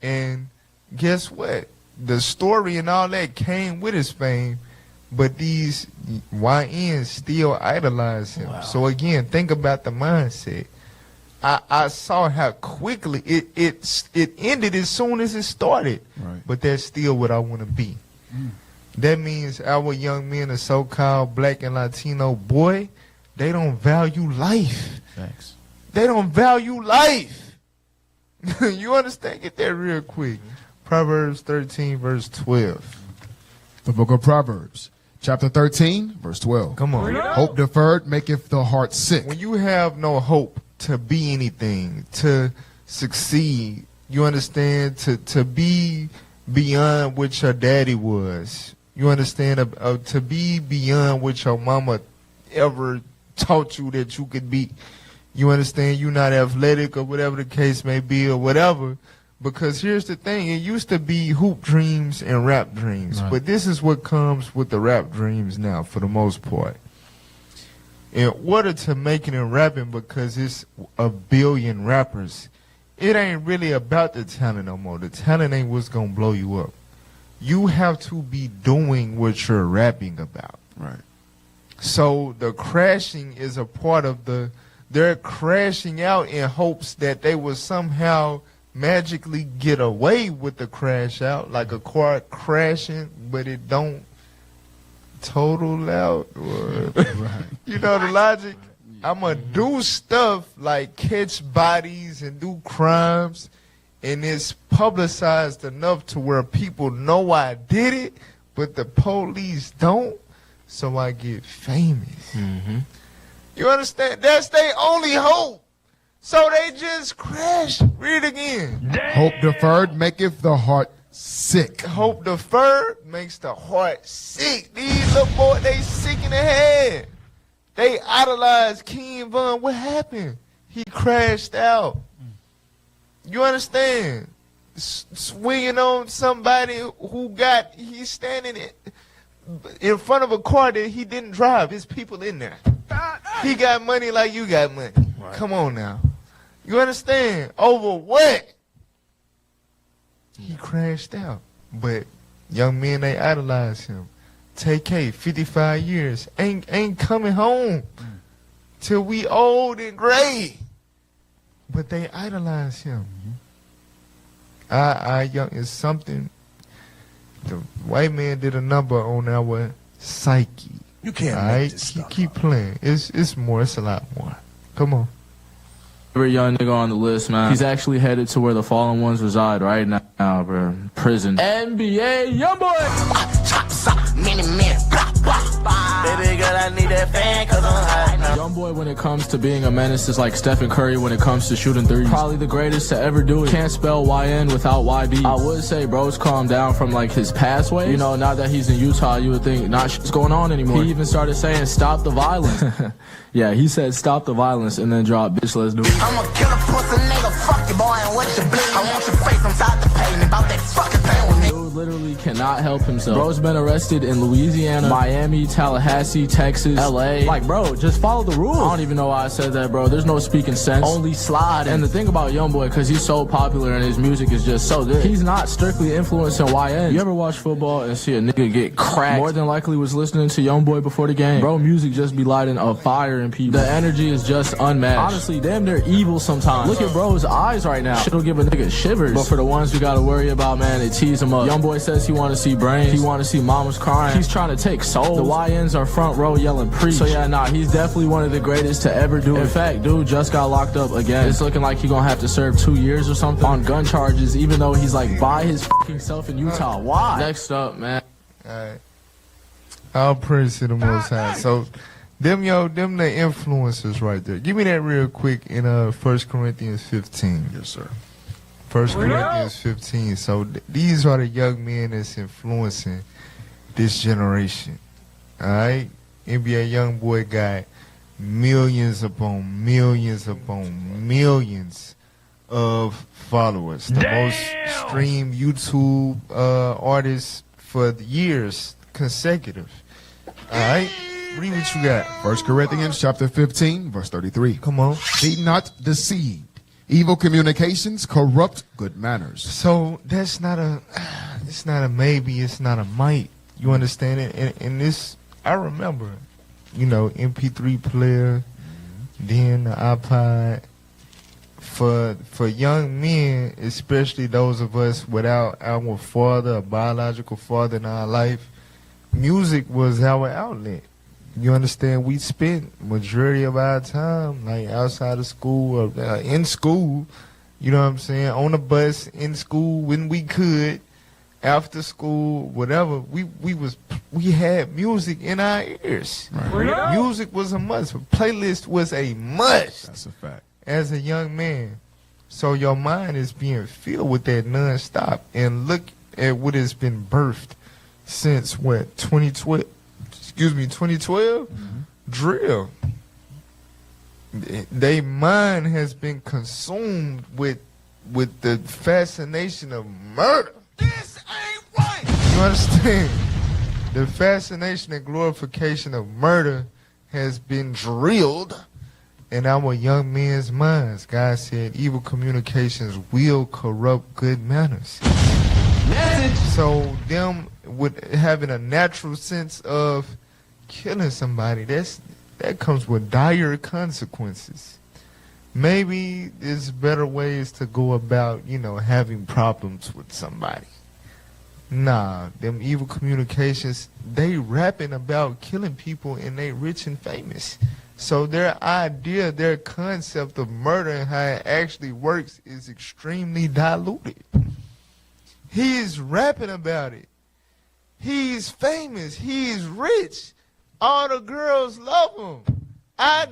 And guess what? The story and all that came with his fame, but these YNs still idolize him. Wow. So again, think about the mindset. I saw how quickly it ended as soon as it started. Right. But that's still what I want to be. That means our young men, the so-called black and Latino boy, they don't value life. Thanks. They don't value life. You understand? Get that real quick. Proverbs 13, verse 12. The book of Proverbs, chapter 13, verse 12. Come on. Hope deferred maketh the heart sick. When you have no hope to be anything, to succeed, you understand, to be beyond what your daddy was. You understand, to be beyond what your mama ever taught you that you could be. You understand, you're not athletic or whatever the case may be or whatever. Because here's the thing, it used to be hoop dreams and rap dreams. Right. But this is what comes with the rap dreams now for the most part. In order to make it in rapping, because it's a billion rappers, it ain't really about the talent no more. The talent ain't what's going to blow you up. You have to be doing what you're rapping about. Right. So the crashing is a part of they're crashing out in hopes that they will somehow magically get away with the crash out, like a car crashing, but it don't total out. Or, right. You know the logic? I'm going to do stuff like catch bodies and do crimes, and it's publicized enough to where people know I did it, but the police don't, so I get famous. Mm-hmm. You understand? That's their only hope. So they just crash. Read it again. Hope deferred maketh the heart sick. Hope deferred makes the heart sick. These little boys, they sick in the head. They idolize King Von. What happened? He crashed out. You understand? Swinging on somebody he's standing in front of a car that he didn't drive. There's people in there. He got money like you got money. Right. Come on now. You understand? Over what? He crashed out. But young men, they idolize him. TK, 55 years, ain't coming home till we old and gray. But they idolize him. Young is something. The white man did a number on our psyche. You can't make this stuff keep playing. It's more. It's a lot more. Come on. Every young nigga on the list, man. He's actually headed to where the fallen ones reside right now, bro. Prison. NBA YoungBoy. Baby girl, I need that fan 'cause I'm hot now. Youngboy, when it comes to being a menace, is like Stephen Curry when it comes to shooting threes. Probably the greatest to ever do it. Can't spell YN without YB. I would say bro's calmed down from like his past ways. You know, now that he's in Utah, you would think not shit's going on anymore. He even started saying stop the violence. Yeah, he said stop the violence and then dropped bitch let's do it. I'm a killer pussy nigga, fuck you boy and let you bleed. I want your face inside the pavement about that fucking thing with me. Dude literally cannot help himself. Bro's been arrested in Louisiana, Miami, Tallahassee, Texas, LA. Like, bro, just follow the rules. I don't even know why I said that, bro. There's no speaking sense. Only slide. And the thing about Youngboy, because he's so popular and his music is just so good, he's not strictly influencing YN. You ever watch football and see a nigga get cracked? More than likely was listening to Youngboy before the game. Bro, music just be lighting a fire in people. The energy is just unmatched. Honestly, damn near evil sometimes. Look at bro's eyes right now. Shit'll give a nigga shivers. But for the ones we gotta worry about, man, they tease him up. Youngboy says he wanna see brains. He wanna see mamas crying. He's trying to take souls. The YNs are front row yelling preach. So yeah, nah, he's definitely one of the greatest to ever do it. In fact, dude just got locked up again. It's looking like he gonna have to serve 2 years or something on gun charges, even though he's like by his fucking self in Utah. Why? Next up, man. Alright. All praise to the Most High. So, them the influencers right there. Give me that real quick in 1 Corinthians 15. Yes, sir. 1 Corinthians 15. So these are the young men that's influencing this generation. Alright? NBA Youngboy got millions upon millions upon millions of followers. The most streamed YouTube artist for years consecutive. Alright? Read what you got. 1 Corinthians chapter 15, verse 33. Come on. Be not deceived. Evil communications corrupt good manners. So that's not a, it's not a maybe, it's not a might. You understand it? And this, I remember, you know, MP3 player, then the iPod. For young men, especially those of us without our father, a biological father in our life, music was our outlet. You understand? We spent majority of our time like outside of school or in school, you know what I'm saying, on the bus, in school when we could, after school, whatever. We had music in our ears. Right. Music was a must. A playlist was a must. That's a fact. As a young man. So your mind is being filled with that nonstop. And look at what has been birthed since what, 2012? 2012? Drill. Their mind has been consumed with the fascination of murder. This ain't right. You understand? The fascination and glorification of murder has been drilled in our young men's minds. God said evil communications will corrupt good manners. Message. So them with having a natural sense of killing somebody, that comes with dire consequences. Maybe there's better ways to go about, you know, having problems with somebody. Nah, them evil communications, they rapping about killing people and they rich and famous. So their idea, their concept of murder and how it actually works is extremely diluted. He's rapping about it. He's famous. He's rich. All the girls love him. I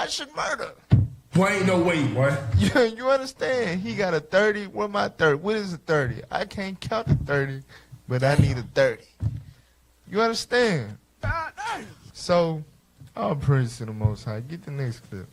should murder. Boy, ain't no way, boy. You understand? He got a 30. What my 30? What is a 30? I can't count a 30, but I need a 30. You understand? So, all praise to the Most High. Get the next clip.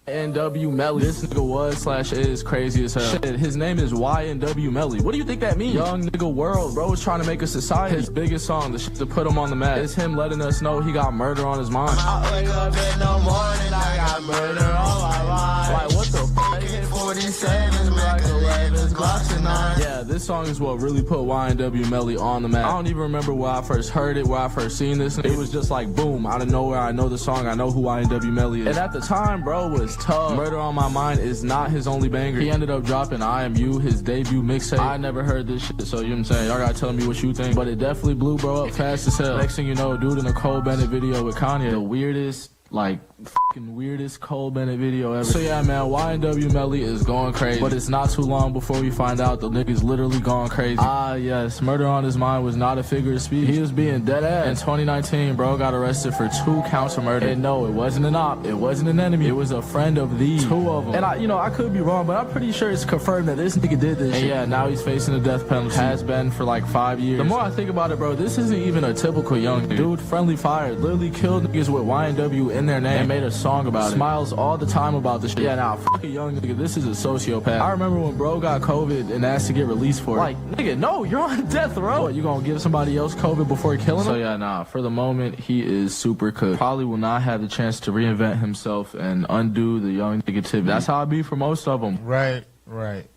YNW Melly. This nigga was/is crazy as hell. Shit, his name is YNW Melly. What do you think that means? Young nigga world. Bro is trying to make a society. His biggest song, the shit to put him on the map, is him letting us know he got murder on his mind. I wake up in the morning, I got murder on my mind. Like, what the fuck? 47, make 11 Glocks and 9. Yeah, this song is what really put YNW Melly on the map. I don't even remember where I first heard it, where I first seen this. It was just like, boom, out of nowhere, I know the song, I know who YNW Melly is. And at the time, bro was tough. Murder on My Mind is not his only banger. He ended up dropping IMU, his debut mixtape. I never heard this shit, so you know what I'm saying? Y'all gotta tell me what you think. But it definitely blew bro up fast as hell. Next thing you know, dude in a Cole Bennett video with Kanye. The weirdest, like, fucking weirdest Cole-Bennett video ever. So yeah, man, YNW Melly is going crazy. But it's not too long before we find out the nigga's literally gone crazy. Ah, yes, murder on his mind was not a figure of speech. He was being dead ass. In 2019, bro got arrested for 2 counts of murder. And no, it wasn't an op. It wasn't an enemy. It was a friend of the 2 of them. And I could be wrong, but I'm pretty sure it's confirmed that this nigga did this shit. Yeah, now he's facing the death penalty. Has been for like 5 years. The more I think about it, bro, this isn't even a typical young dude. Friendly Fire literally killed niggas with YNW in their name and made a song about it. Smiles all the time about this shit. Yeah, nah, fucking young nigga, this is a sociopath. I remember when bro got COVID and asked to get released for it. Like, nigga, no, you're on death row. What, you gonna give somebody else COVID before killing him? So yeah, nah, for the moment, he is super cooked. Probably will not have the chance to reinvent himself and undo the young negativity. That's how it be for most of them. Right.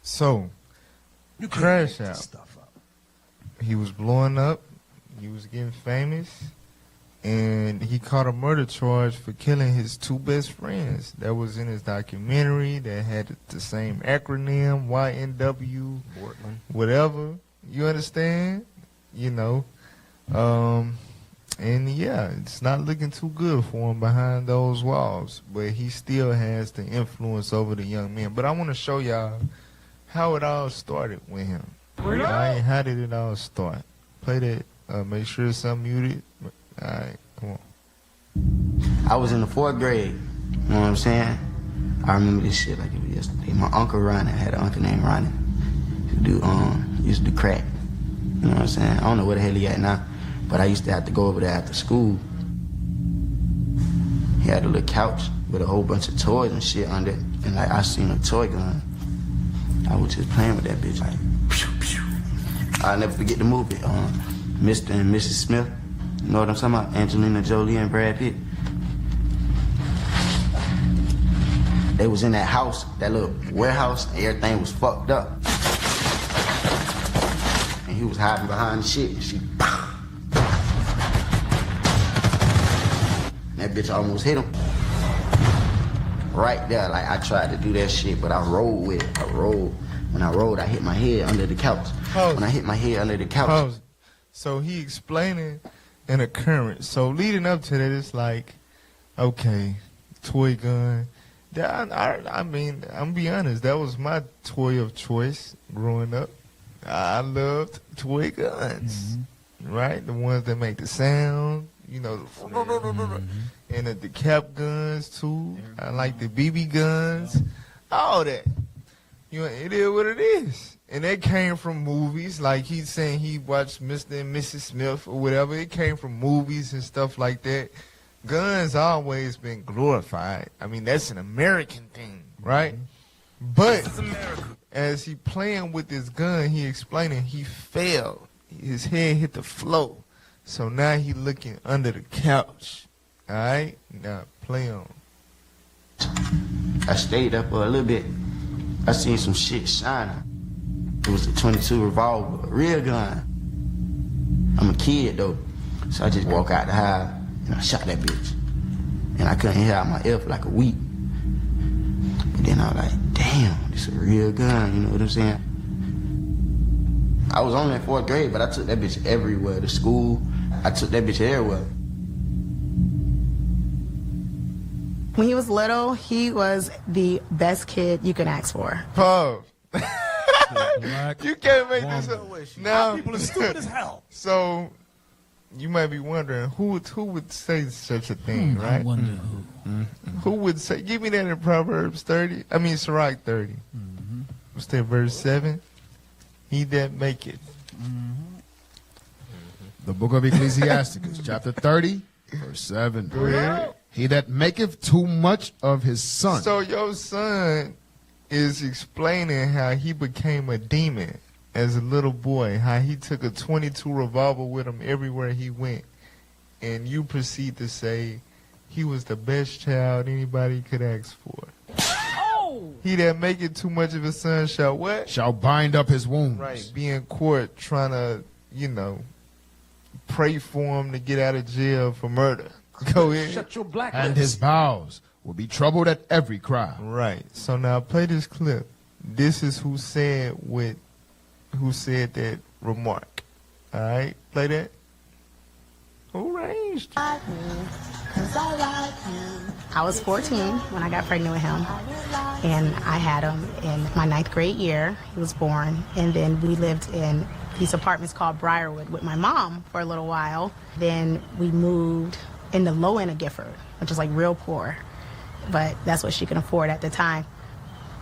So, you Crash Out. Stuff up. He was blowing up. He was getting famous. And he caught a murder charge for killing his 2 best friends. That was in his documentary that had the same acronym, YNW, whatever. You understand? You know. And yeah, it's not looking too good for him behind those walls. But he still has the influence over the young men. But I want to show y'all how it all started with him. How did it all start? Play that. Make sure it's unmuted. All right, come on. I was in the 4th grade. You know what I'm saying? I remember this shit like it was yesterday. My uncle Ronnie, I had an uncle named Ronnie. He used to do crack. You know what I'm saying? I don't know where the hell he at now, but I used to have to go over there after school. He had a little couch with a whole bunch of toys and shit under it. And like I seen a toy gun. I was just playing with that bitch like, pew, pew. I'll never forget the movie, Mr. and Mrs. Smith. You know what I'm talking about? Angelina Jolie and Brad Pitt. They was in that house, that little warehouse, and everything was fucked up. And he was hiding behind the shit, and she, that bitch almost hit him. Right there, like I tried to do that shit, but I rolled with it. When I rolled, I hit my head under the couch. When I hit my head under the couch. So he explaining an occurrence. So leading up to that, it's like, okay, toy gun. I mean, I'm be honest, that was my toy of choice growing up. I loved toy guns, right? The ones that make the sound, you know, and the cap guns too. I like the BB guns, all that. You know, it is what it is. And that came from movies, like he's saying he watched Mr. and Mrs. Smith or whatever. It came from movies and stuff like that. Guns always been glorified. I mean, that's an American thing, right? But as he playing with this gun, he explaining he fell. His head hit the floor. So now he looking under the couch. All right? Now play on. I stayed up a little bit. I seen some shit shining. It was a 22 revolver, a real gun. I'm a kid though, so I just walk out the house and I shot that bitch. And I couldn't hear out my ear for like a week. But then I was like, damn, this is a real gun, you know what I'm saying? I was only in 4th grade, but I took that bitch everywhere. To school, I took that bitch everywhere. When he was little, he was the best kid you could ask for. Pause. You can't make this up. Now, people are stupid as hell. So, you might be wondering, who would say such a thing, right? I wonder who. Who would say, give me that in Proverbs 30. I mean, Sirach 30. What's that, verse 7? He that maketh. The book of Ecclesiasticus, chapter 30, verse 7. Go ahead. He that maketh too much of his son. So your son is explaining how he became a demon as a little boy, how he took a 22 revolver with him everywhere he went. And you proceed to say he was the best child anybody could ask for. Oh! He that maketh too much of his son shall what? Shall bind up his wounds. Right, be in court trying to, you know, pray for him to get out of jail for murder. Go ahead. Shut your black And lips. his bowels will be troubled at every cry. Right. So now play this clip. This is who said that remark. All right, play that. Who arranged? Cause I like you. I was 14 when I got pregnant with him, and I had him in my 9th grade year. He was born, and then we lived in these apartments called Briarwood with my mom for a little while. Then we moved in the low end of Gifford, which is like real poor, but that's what she could afford at the time.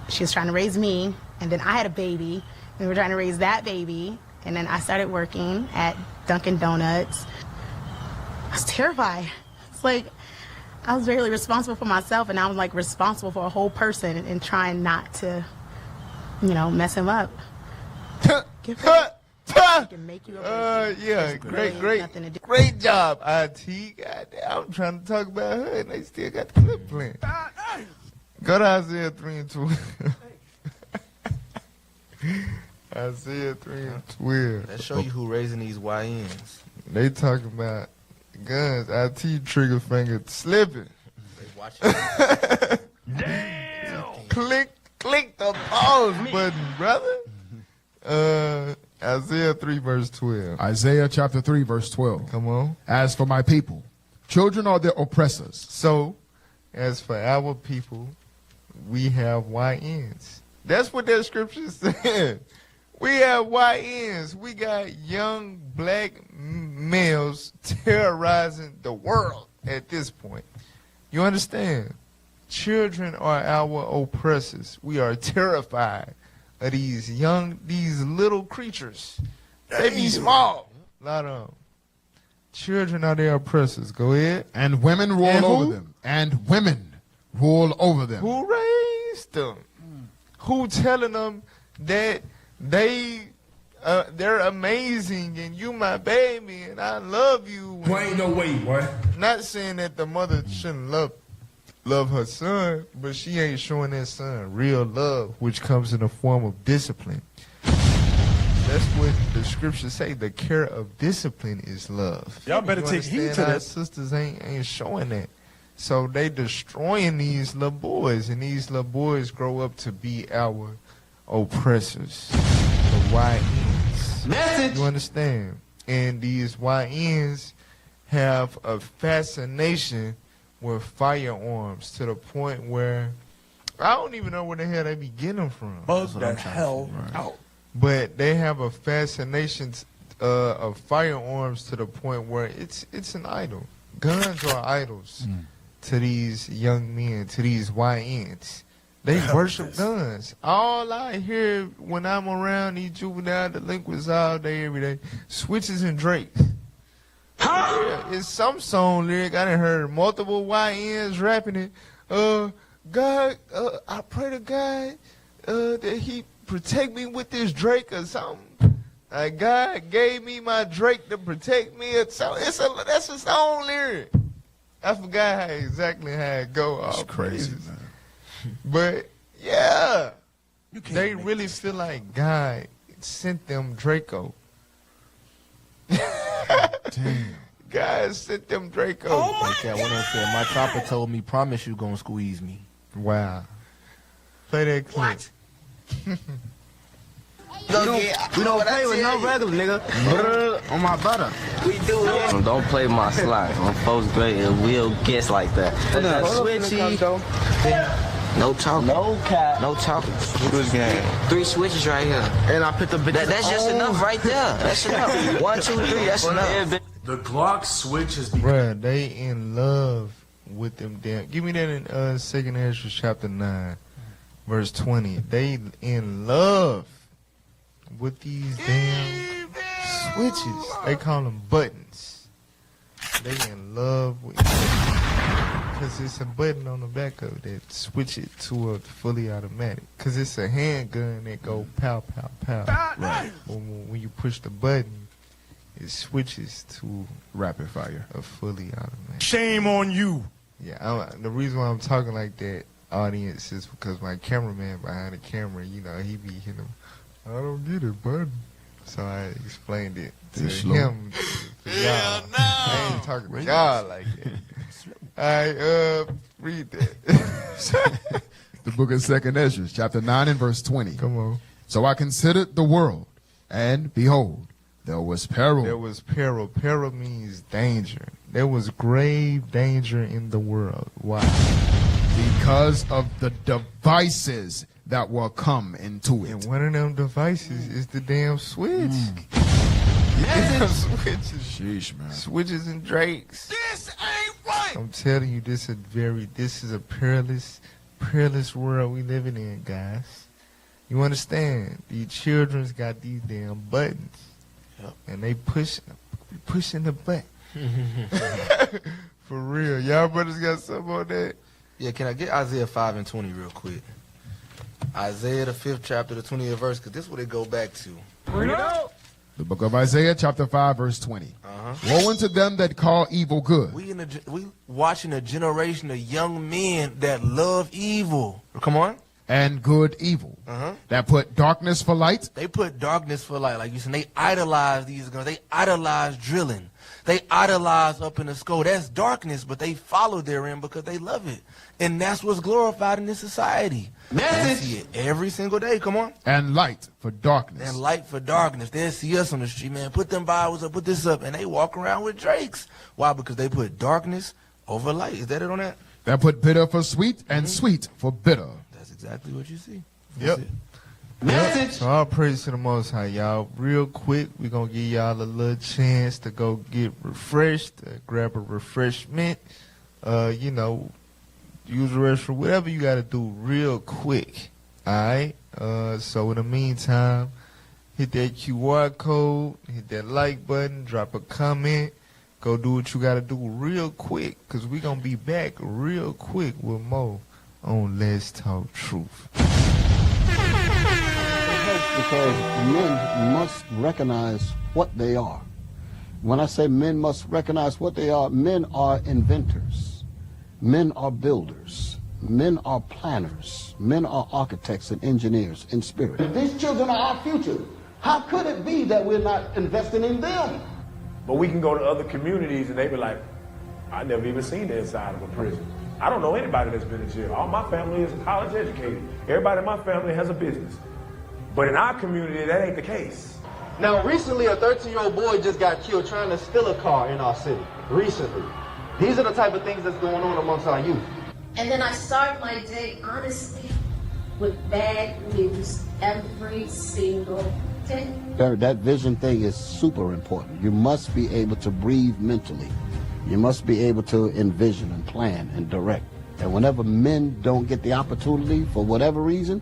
She was trying to raise me, and then I had a baby. We were trying to raise that baby, and then I started working at Dunkin' Donuts. I was terrified. It's like I was barely responsible for myself, and I was like responsible for a whole person and trying not to, you know, mess him up. Can make you yeah, great job, IT. Goddamn, I'm trying to talk about her, and they still got the clip playing. Go to Isaiah 3 and 12. Isaiah 3 and 12. Let's show you who raising these YNs. They talking about guns. IT trigger finger slipping. They watching. Damn. Click the pause button, brother. Isaiah 3 verse 12. Isaiah chapter 3 verse 12. Come on. As for my people, children are their oppressors. So, as for our people, we have YNs. That's what that scripture said. We have YNs. We got young black males terrorizing the world at this point. You understand? Children are our oppressors. We are terrified of these little creatures. They be small. A lot of them. Children are their oppressors. Go ahead. And women rule over them. And women rule over them. Who raised them? Who telling them that they're amazing and you my baby and I love you? Boy, ain't no way, boy. Not saying that the mother shouldn't love her son, but she ain't showing that son real love, which comes in the form of discipline. That's what the scriptures say. The care of discipline is love. Y'all better take heed to our that. sisters ain't showing that. So they destroying these little boys, and these little boys grow up to be our oppressors. The YNs. Message. You understand? And these YNs have a fascination with firearms to the point where I don't even know where the hell they be getting them from. Bug the hell out. But they have a fascination of firearms to the point where it's an idol. Guns are idols to these young men, to these YNs. They worship guns. All I hear when I'm around these juvenile delinquents all day, every day, switches and Drakes. Yeah, it's some song lyric. I done heard multiple YNs rapping it. God, I pray to God that he protect me with this Drake or something. God gave me my Drake to protect me or something. That's a song lyric. I forgot exactly how it go. It's crazy, man. But yeah, they really feel like God sent them Draco. Damn. God sent them Draco. Oh my God. Said, my chopper told me, promise you gonna squeeze me. Wow. Play that clip. What? We don't play with no regular nigga. On my butter. We do it. Don't play my slot. On first grade, it will guess like that. Switchy. No talking. No cap. No talking. Good game. 3 switches right here. And I put the bitch. That's just enough right there. That's enough. 1, 2, 3. That's enough. The Glock switch has been. Bruh, they in love with them damn. Give me that in 2nd Ezra chapter 9, verse 20. They in love with these damn switches. They call them buttons. They in love with because it's a button on the back of it that switch it to a fully automatic. Because it's a handgun that go pow, pow, pow. Right. When you push the button, it switches to rapid fire, a fully automatic. Shame on you. Yeah, the reason why I'm talking like that, audience, is because my cameraman behind the camera, you know, he be hitting them. I don't get it, bud. So I explained it to him. To y'all. I ain't talking to y'all like that. All right, read that. The book of 2nd Ezra, chapter 9 and verse 20. Come on. So I considered the world, and behold, there was peril. There was peril. Peril means danger. There was grave danger in the world. Why? Because of the devices that will come into it. And one of them devices is the damn switch. Switches. Sheesh, man. Switches and drakes. This ain't right. I'm telling you, this is a perilous world we living in, guys. You understand? These children's got these damn buttons. Yep. And they pushing the button. For real. Y'all brothers got something on that? Yeah, can I get Isaiah 5 and 20 real quick? Isaiah, the 5th chapter, the 20th verse, because this is what it go back to. Bring it out. The book of Isaiah, chapter 5, verse 20. Woe unto them that call evil good. We watching a generation of young men that love evil. Come on. And good evil. That put darkness for light. They put darkness for light. Like you said, they idolize these guns. They idolize drilling. They idolize up in the skull. That's darkness, but they follow therein because they love it. And that's what's glorified in this society. They see it every single day. Come on. And light for darkness. And light for darkness. They see us on the street, man. Put them Bibles up, put this up. And they walk around with drakes. Why? Because they put darkness over light. Is that it on that? That put bitter for sweet and sweet for bitter. That's exactly what you see. Yep. Yep. So all praise to the Most High, y'all. Real quick, we're going to give y'all a little chance to go get refreshed, grab a refreshment, use the restroom, whatever you got to do real quick, all right? So in the meantime, hit that QR code, hit that like button, drop a comment, go do what you got to do real quick, because we're going to be back real quick with more on Let's Talk Truth. Because men must recognize what they are. When I say men must recognize what they are, men are inventors. Men are builders. Men are planners. Men are architects and engineers in spirit. If these children are our future, how could it be that we're not investing in them? But we can go to other communities and they be like, I never even seen the inside of a prison. I don't know anybody that's been in jail. All my family is college educated. Everybody in my family has a business. But in our community, that ain't the case. Now, recently, a 13-year-old boy just got killed trying to steal a car in our city. Recently. These are the type of things that's going on amongst our youth. And then I start my day, honestly, with bad news every single day. That vision thing is super important. You must be able to breathe mentally. You must be able to envision and plan and direct. And whenever men don't get the opportunity for whatever reason,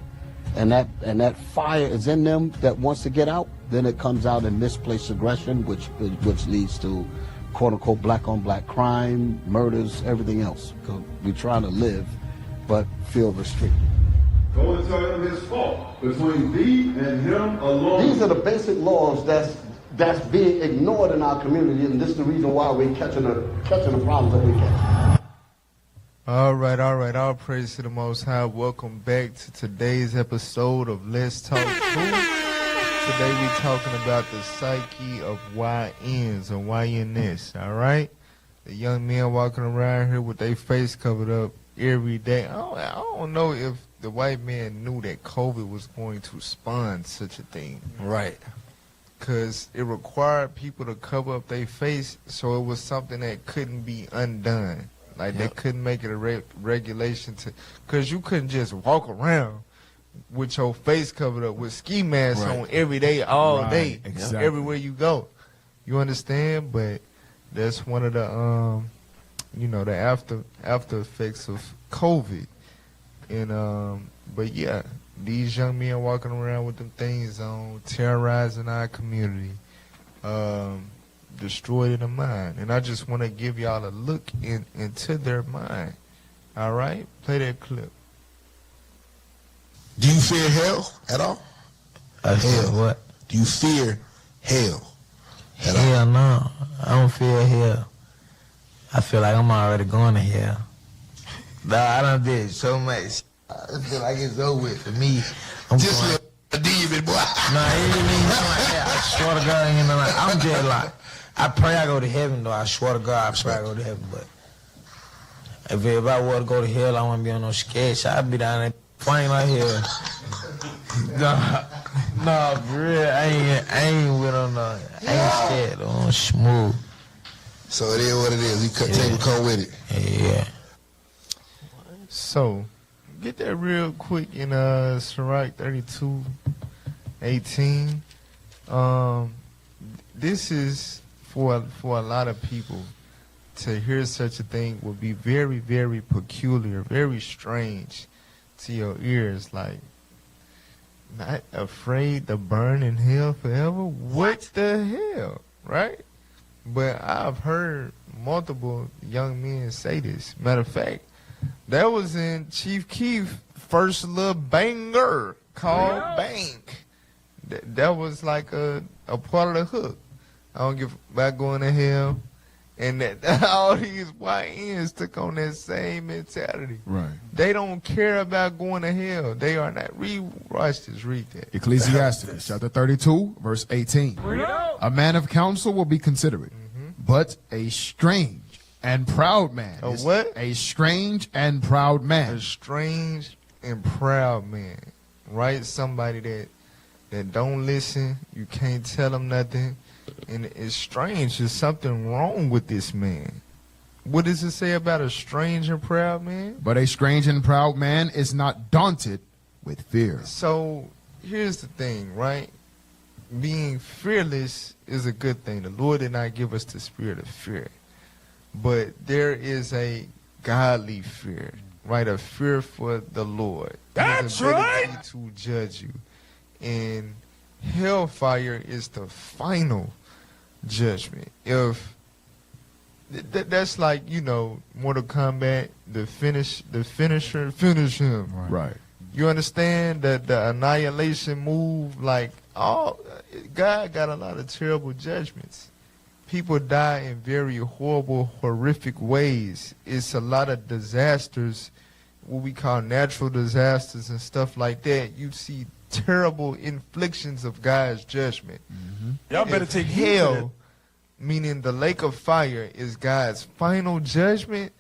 and that fire is in them that wants to get out, then it comes out in misplaced aggression, which leads to quote-unquote black-on-black crime, murders, everything else. We're trying to live, but feel restricted. Go and tell him his fault between thee and him alone. These are the basic laws that's being ignored in our community, and this is the reason why we're catching the problems that we catch. All right. All praise to the Most High. Welcome back to today's episode of Let's Talk Truth. Today we're talking about the psyche of YNs or YNs, all right? The young men walking around here with their face covered up every day. I don't know if the white man knew that COVID was going to spawn such a thing. Right. Because it required people to cover up their face, so it was something that couldn't be undone. Like, they couldn't make it a regulation to, because you couldn't just walk around with your face covered up with ski masks on every day, all day, everywhere you go. You understand? But that's one of the, the after effects of COVID. And, but yeah, these young men walking around with them things on, terrorizing our community, destroyed in the mind. And I just want to give y'all a look into their mind. All right? Play that clip. Do you fear hell at all? Hell what? Do you fear hell at all? Hell no. I don't fear hell. I feel like I'm already going to hell. Nah, I done did so much. I feel like it's over with for me. I'm just going, a demon, boy. Nah, it ain't even like that. I swear to God, I'm just like, I pray I go to heaven, though. I swear to God, I pray I go to heaven. But if I were to go to hell, I wouldn't be on no sketch. I'd be down there playing like hell. Nah, for real. I ain't with on no. I ain't scared. On smooth. So it is what it is. He come with it. Yeah. So, get that real quick in Sirach 32:18. This is for a lot of people to hear such a thing would be very, very peculiar, very strange to your ears. Like, not afraid to burn in hell forever? What the hell, right? But I've heard multiple young men say this. Matter of fact, that was in Chief Keef's first little banger called Bank. That was like a part of the hook. I don't give about going to hell. And that all these YNs took on that same mentality. Right. They don't care about going to hell. They are not. Watch this, read that. Ecclesiastes chapter 32, verse 18. A man of counsel will be considerate, but a strange and proud man. A what? A strange and proud man. A strange and proud man. Right? Somebody that don't listen. You can't tell them nothing. And it's strange. There's something wrong with this man. What does it say about a strange and proud man? But a strange and proud man is not daunted with fear. So here's the thing, right? Being fearless is a good thing. The Lord did not give us the spirit of fear. But there is a godly fear, right? A fear for the Lord. That's His ability right. to judge you. And hellfire is the final judgment. If that's like, Mortal Kombat, the finisher, finish him. Right. You understand that the annihilation move, like, God got a lot of terrible judgments. People die in very horrible, horrific ways. It's a lot of disasters, what we call natural disasters and stuff like that. You see terrible inflictions of God's judgment. Y'all better If take heed to hell, meaning the lake of fire, is God's final judgment.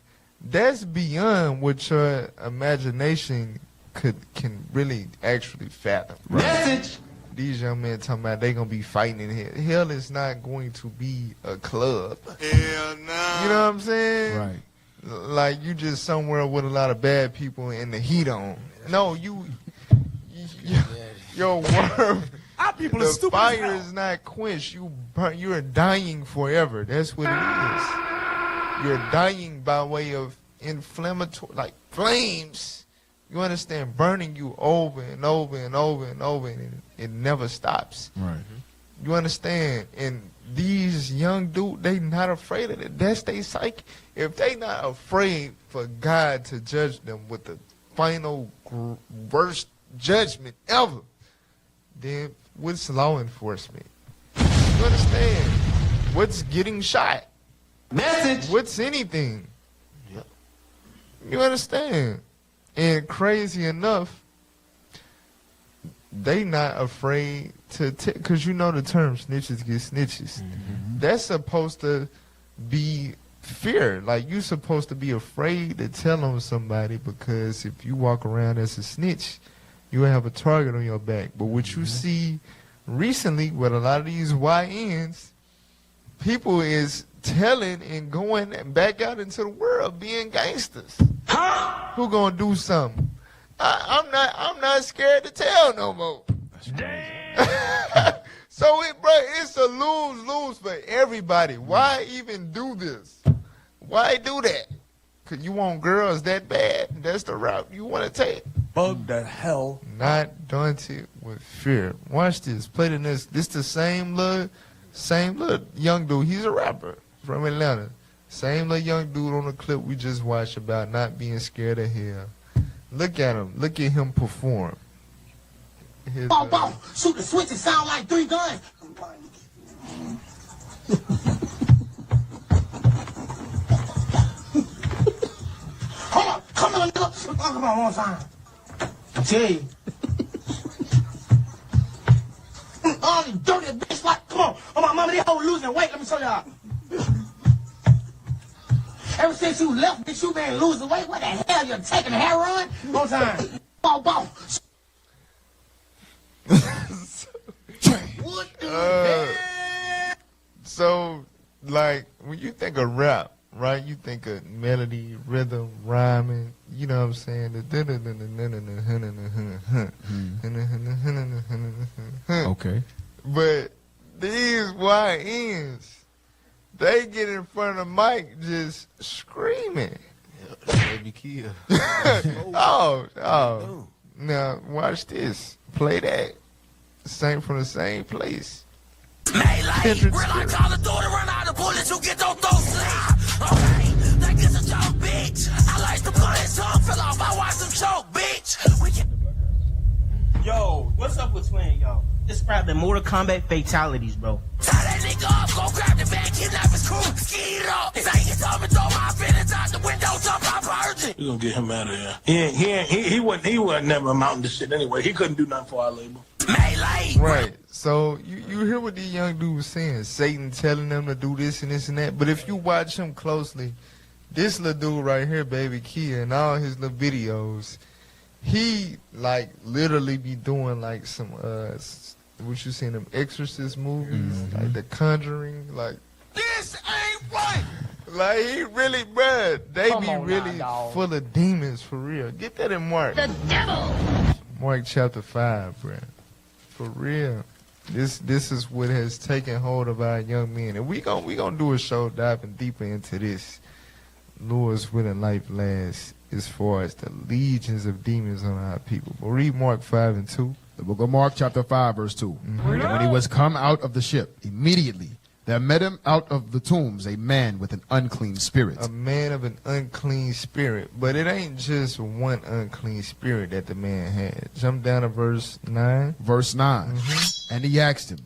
That's beyond what your imagination can really actually fathom. Message. These young men talking about they gonna be fighting in hell. Hell is not going to be a club. Hell no. You know what I'm saying? Right. Like you just somewhere with a lot of bad people and the heat on. No, your worm. Our people are The stupid as fire hell. is not quenched. You're dying forever. That's what it is. You're dying by way of inflammatory, like flames. You understand? Burning you over and over and over and over, and it never stops. Right. You understand? And these young dudes, they not afraid of it. That's their psyche. If they not afraid for God to judge them with the final worst judgment ever, then what's law enforcement? You understand? What's getting shot? Message. What's anything? You understand? And crazy enough, they not afraid to, because you know the term snitches get stitches. That's supposed to be fear. Like you supposed to be afraid to tell on somebody, because if you walk around as a snitch, you will have a target on your back. But what you see recently with a lot of these YNs, people is telling and going back out into the world being gangsters. Who gonna do something? I'm not scared to tell no more. So it's a lose-lose for everybody. Why even do this? Why do that? Cause you want girls that bad? That's the route you want to take. Bug the hell. Not daunted with fear. Watch this. Play the next. This the same little young dude. He's a rapper from Atlanta. Same little young dude on the clip we just watched about not being scared of hell. Look at him. Look at him perform. His, Bow, bow. Shoot the switch, it sound like 3 guns. Hold on. Come on, nigga. Come on, one time. I tell you. All these dirty bitch like, come on. Oh, my mama, they whole losing weight. Let me show y'all. Ever since you left, bitch, you been losing weight. What the hell? You're taking heroin? One time. Bow, bow. What the hell? So like, when you think of rap, right, you think of melody, rhythm, rhyming, you know what I'm saying? Okay. But these YNs, they get in front of the mic just screaming. Baby Kia. Oh. Now, watch this. Play that. Same from the same place. Melee, real I call the door to run out of bullets, you get don't throw sleep. Okay, that gets a joke, bitch. I like to pull his tongue fell off, I watch him choke, bitch. Yo, what's up with Twin, yo? Describe the Mortal Kombat fatalities, bro. Tie that nigga up, go grab the bag, kidnap his crew, ski it up. If I get something, throw my feelings out the window, jump out virgin. We gonna get him out of here. He wasn't never amounting to shit anyway. He couldn't do nothing for our label. Melee. Right. So you hear what these young dudes saying? Satan telling them to do this and this and that. But if you watch him closely, this little dude right here, Baby Kia, and all his little videos, he like literally be doing like some what you seen them Exorcist movies, like The Conjuring, like this ain't right. Like he really, bruh, they Come be on really now, dog. full of demons for real. Get that in Mark. The devil. Mark chapter 5, bruh. For real. This is what has taken hold of our young men. And we gonna do a show diving deeper into this. Lord's willing life lasts as far as the legions of demons on our people. But read Mark 5 and 2. The book of Mark chapter 5 verse 2. And when he was come out of the ship, immediately there met him out of the tombs a man with an unclean spirit. A man of an unclean spirit. But it ain't just one unclean spirit that the man had. Jump down to verse 9. Verse 9. And he asked him,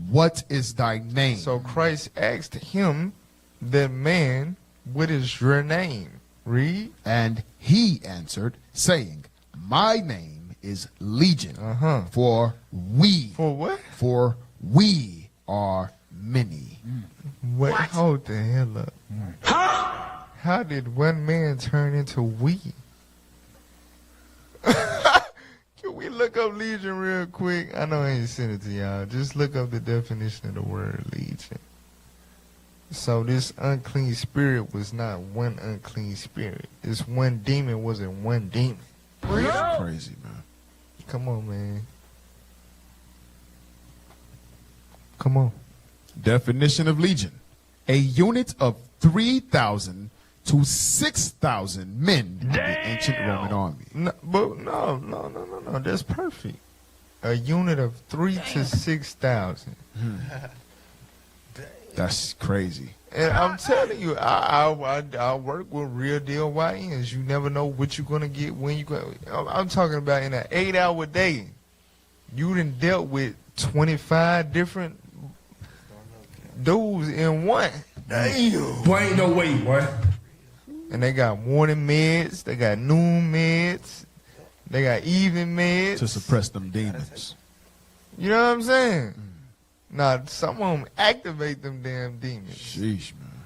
what is thy name? So Christ asked him, the man, what is your name? Read. And he answered, saying, my name is Legion. For we. For what? For we are many. What? Hold the hell up. How did one man turn into we? Can we look up Legion real quick? I know I ain't sent it to y'all. Just look up the definition of the word Legion. So this unclean spirit was not one unclean spirit. This one demon wasn't one demon. Crazy, man. Come on, man. Come on. Definition of legion. A unit of 3,000 to 6,000 men in the ancient Roman army. No, but no. That's perfect. A unit of 3,000 to 6,000. That's crazy. And I'm telling you, I work with real deal YNs. You never know what you're gonna get when you go. I'm talking about in an 8-hour day. You done dealt with 25 different dudes in one. Damn. Boy, ain't no way, boy. And they got morning meds, they got noon meds, they got evening meds. To suppress them demons. You know what I'm saying? Now, some of them activate them damn demons. Sheesh, man.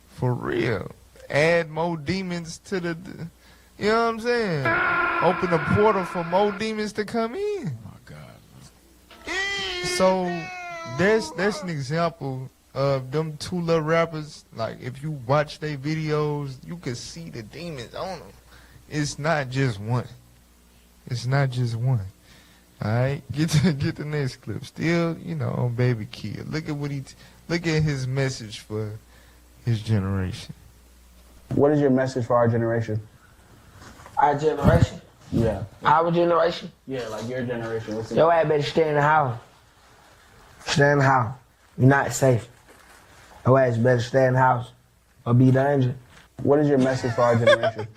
For real. Add more demons to the, you know what I'm saying? Open a portal for more demons to come in. Oh, my God. So, that's an example of them two little rappers. Like, if you watch their videos, you can see the demons on them. It's not just one. It's not just one. All right, get the next clip. Still, you know, on Baby Kia. Look at look at his message for his generation. What is your message for our generation? Our generation? Yeah. Our generation? Yeah, like your generation. What's Your ass better stay in the house. Stay in the house. You're not safe. Your ass better stay in the house or be dangerous. What is your message for our generation?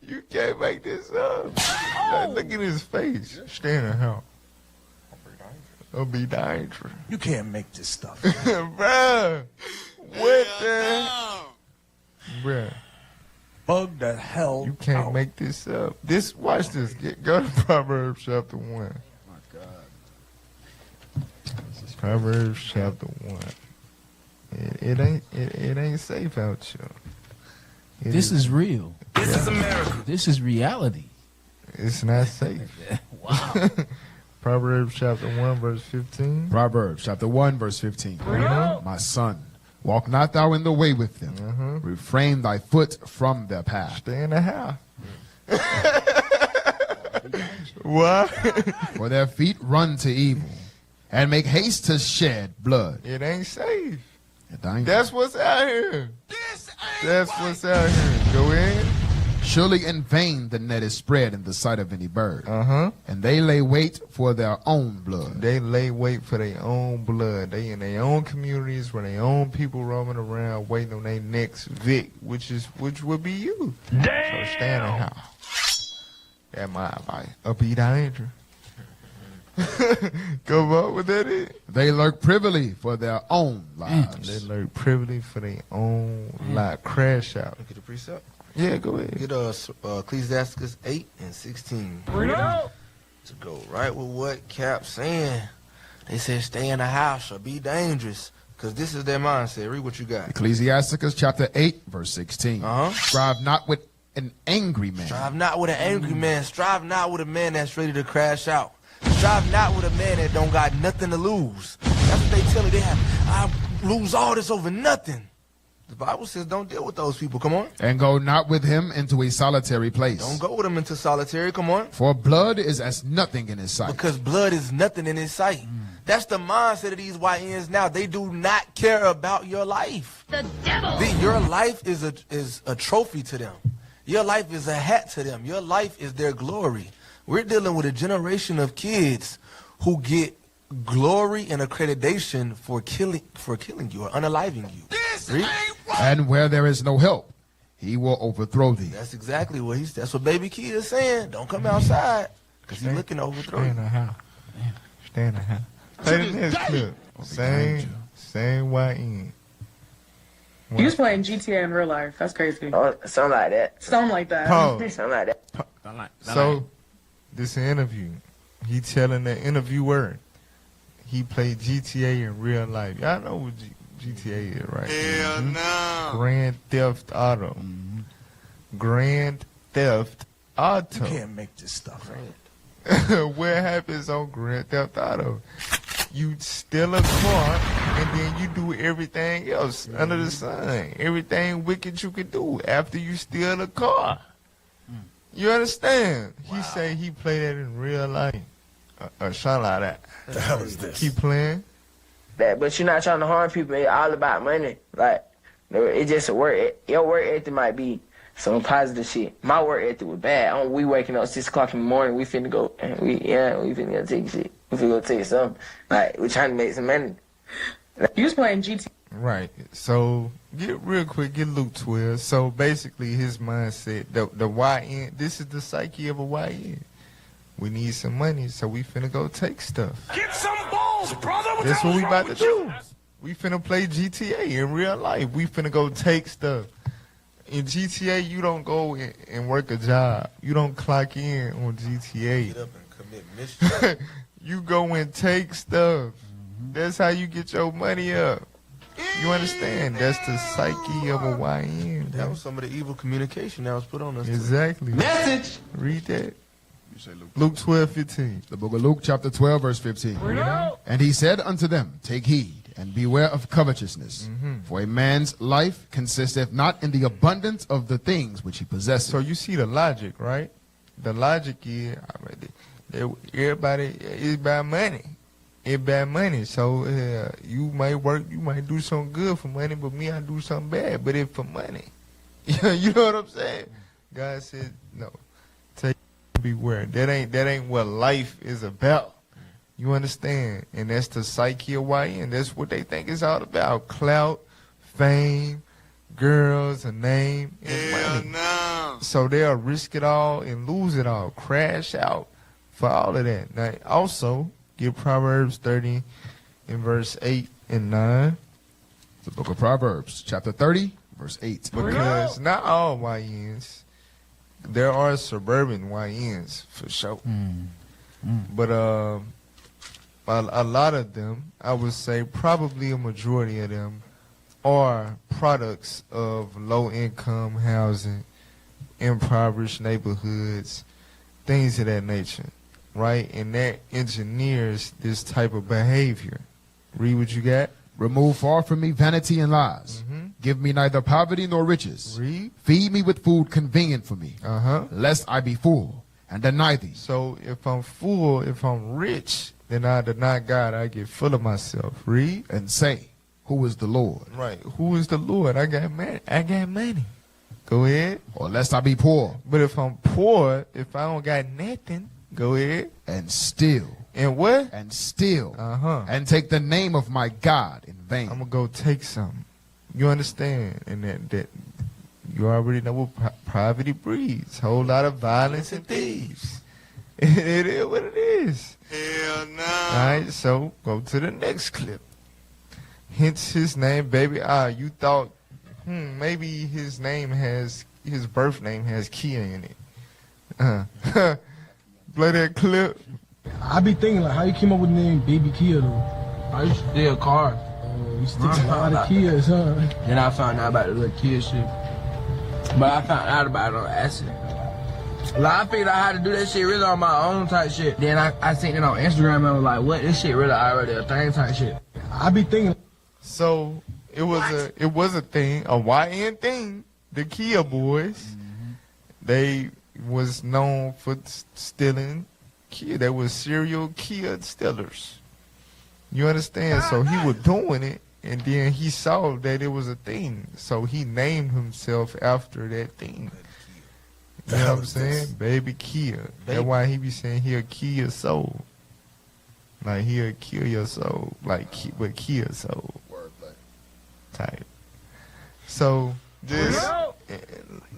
You can't make this up. Look at his face. Stay in the house. Or be dangerous. You can't make this stuff. Bruh. What the? Bruh. Bug the hell. You can't out. make this up. Watch this. Go to Proverbs chapter 1. My God. Proverbs chapter 1. It ain't safe out here. This is real. This is America. This is reality. It's not safe. Wow. Proverbs chapter 1 verse 15. Proverbs chapter 1 verse 15. Uh-huh. My son, Walk not thou in the way with them. Refrain thy foot from their path. Stay in the house. What? For their feet run to evil, and make haste to shed blood. It ain't safe. It ain't. That's what's out here. That's what's out here. Go in. Surely in vain the net is spread in the sight of any bird. And they lay wait for their own blood. They lay wait for their own blood. They in their own communities where their own people roaming around waiting on their next Vic, which would be you. Damn. So stay in the house. That's my advice. Be dangerous. Come on, what that is? They lurk privily for their own lives. They lurk privily for their own life. Crash out. Look at the precept. Yeah, go ahead. Get Ecclesiastes 8 and 16. To go right with what Cap's saying. They said stay in the house or be dangerous. Because this is their mindset. Read what you got. Ecclesiasticus chapter 8, verse 16. Strive not with an angry man. Strive not with an angry man. Strive not with a man that's ready to crash out. Strive not with a man that don't got nothing to lose. That's what they tell me. They have, I lose all this over nothing. The Bible says don't deal with those people. Come on. And go not with him into a solitary place. Don't go with him into solitary. Come on. For blood is as nothing in his sight. Because blood is nothing in his sight. That's the mindset of these YNs now. They do not care about your life. The devil. Your life is a trophy to them. Your life is a hat to them. Your life is their glory. We're dealing with a generation of kids who get glory and accreditation for killing you or unaliving you. And where there is no help, he will overthrow thee. That's exactly what that's what baby kid is saying. Don't come outside because he's looking to overthrow you. Stay in the house. Stay in the house. Play the next clip. Same YN. You was playing GTA in real life. That's crazy. Oh, something like that. Something like that. Pause. Something like that. So, this interview, he telling the interviewer he played GTA in real life. Y'all know what GTA is, right? Hell no. Grand Theft Auto. Grand Theft Auto. You can't make this stuff up. What happens on Grand Theft Auto? You steal a car and then you do everything else under the sun. Everything wicked you can do after you steal a car. You understand? Wow. He say he played that in real life. Or something like that. The hell is this? Keep playing. That, but you're not trying to harm people. It's all about money. Like, it's just a work. Your work ethic might be some positive shit. My work ethic was bad. We waking up 6 o'clock in the morning. We finna go. And we finna go take shit. We finna go take something. Like, we trying to make some money. You was playing GTA. Right. So, get Luke 12. So, basically, his mindset, the YN, this is the psyche of a YN. We need some money, so we finna go take stuff. Get some balls, brother. That's what we about to do. We finna play GTA in real life. We finna go take stuff. In GTA, you don't go and work a job. You don't clock in on GTA. Get up and commit missions. You go and take stuff. That's how you get your money up. You understand? That's the psyche of a YN. That was some of the evil communication that was put on us. Exactly. Message. Read that. Luke 12:15. The book of Luke chapter 12 verse 15. And he said unto them, take heed and beware of covetousness. For a man's life consisteth not in the abundance of the things which he possesses. So you see the logic, right? The logic is, everybody is about money. It's about money. So you might work, you might do something good for money, but me, I do something bad, but it's for money. You know what I'm saying? God said, no. Beware. That ain't what life is about. You understand? And that's the psyche of YN. That's what they think it's all about. Clout, fame, girls, a name, and money. No. So they'll risk it all and lose it all. Crash out for all of that. Now, also, get Proverbs 30 in verse 8 and 9. The book of Proverbs, chapter 30, verse 8. Because not all YNs. There are suburban YNs for sure, but a lot of them, I would say probably a majority of them, are products of low-income housing, impoverished neighborhoods, things of that nature, right? And that engineers this type of behavior. Read what you got. Remove far from me vanity and lies. Give me neither poverty nor riches. Read. Feed me with food convenient for me, Uh-huh. lest I be full and deny thee. So if I'm full, if I'm rich, then I deny God, I get full of myself. Read. And say, who is the Lord? Right. Who is the Lord? I got money. Go ahead. Or lest I be poor. But if I'm poor, if I don't got nothing, go ahead. And steal. And what? And steal. Uh-huh. And take the name of my God in vain. I'm going to go take something. You understand? And that you already know what poverty breeds. Whole lot of violence and thieves. It is what it is. Hell no. All right, so go to the next clip. Hence his name, baby. You thought, maybe his birth name has Kia in it. Play that clip. I be thinking, like, how you came up with the name Baby Kia, though? I used to steal cars. You stick to a lot of Kias, huh? Then I found out about the little kid shit. But I found out about it on accident. Like, I figured out how to do that shit really on my own type shit. Then I seen it on Instagram and I was like, what? This shit really already a thing type shit. I be thinking. So it was a thing, a YN thing. The Kia boys, they was known for stealing Kia. They were serial Kia stealers. You understand? So he was doing it, and then he saw that it was a thing. So he named himself after that thing. You know what I'm saying? Baby Kia. That's why he be saying he'll kill your soul. Like he'll kill your soul. Like with Kia soul. Type. So this,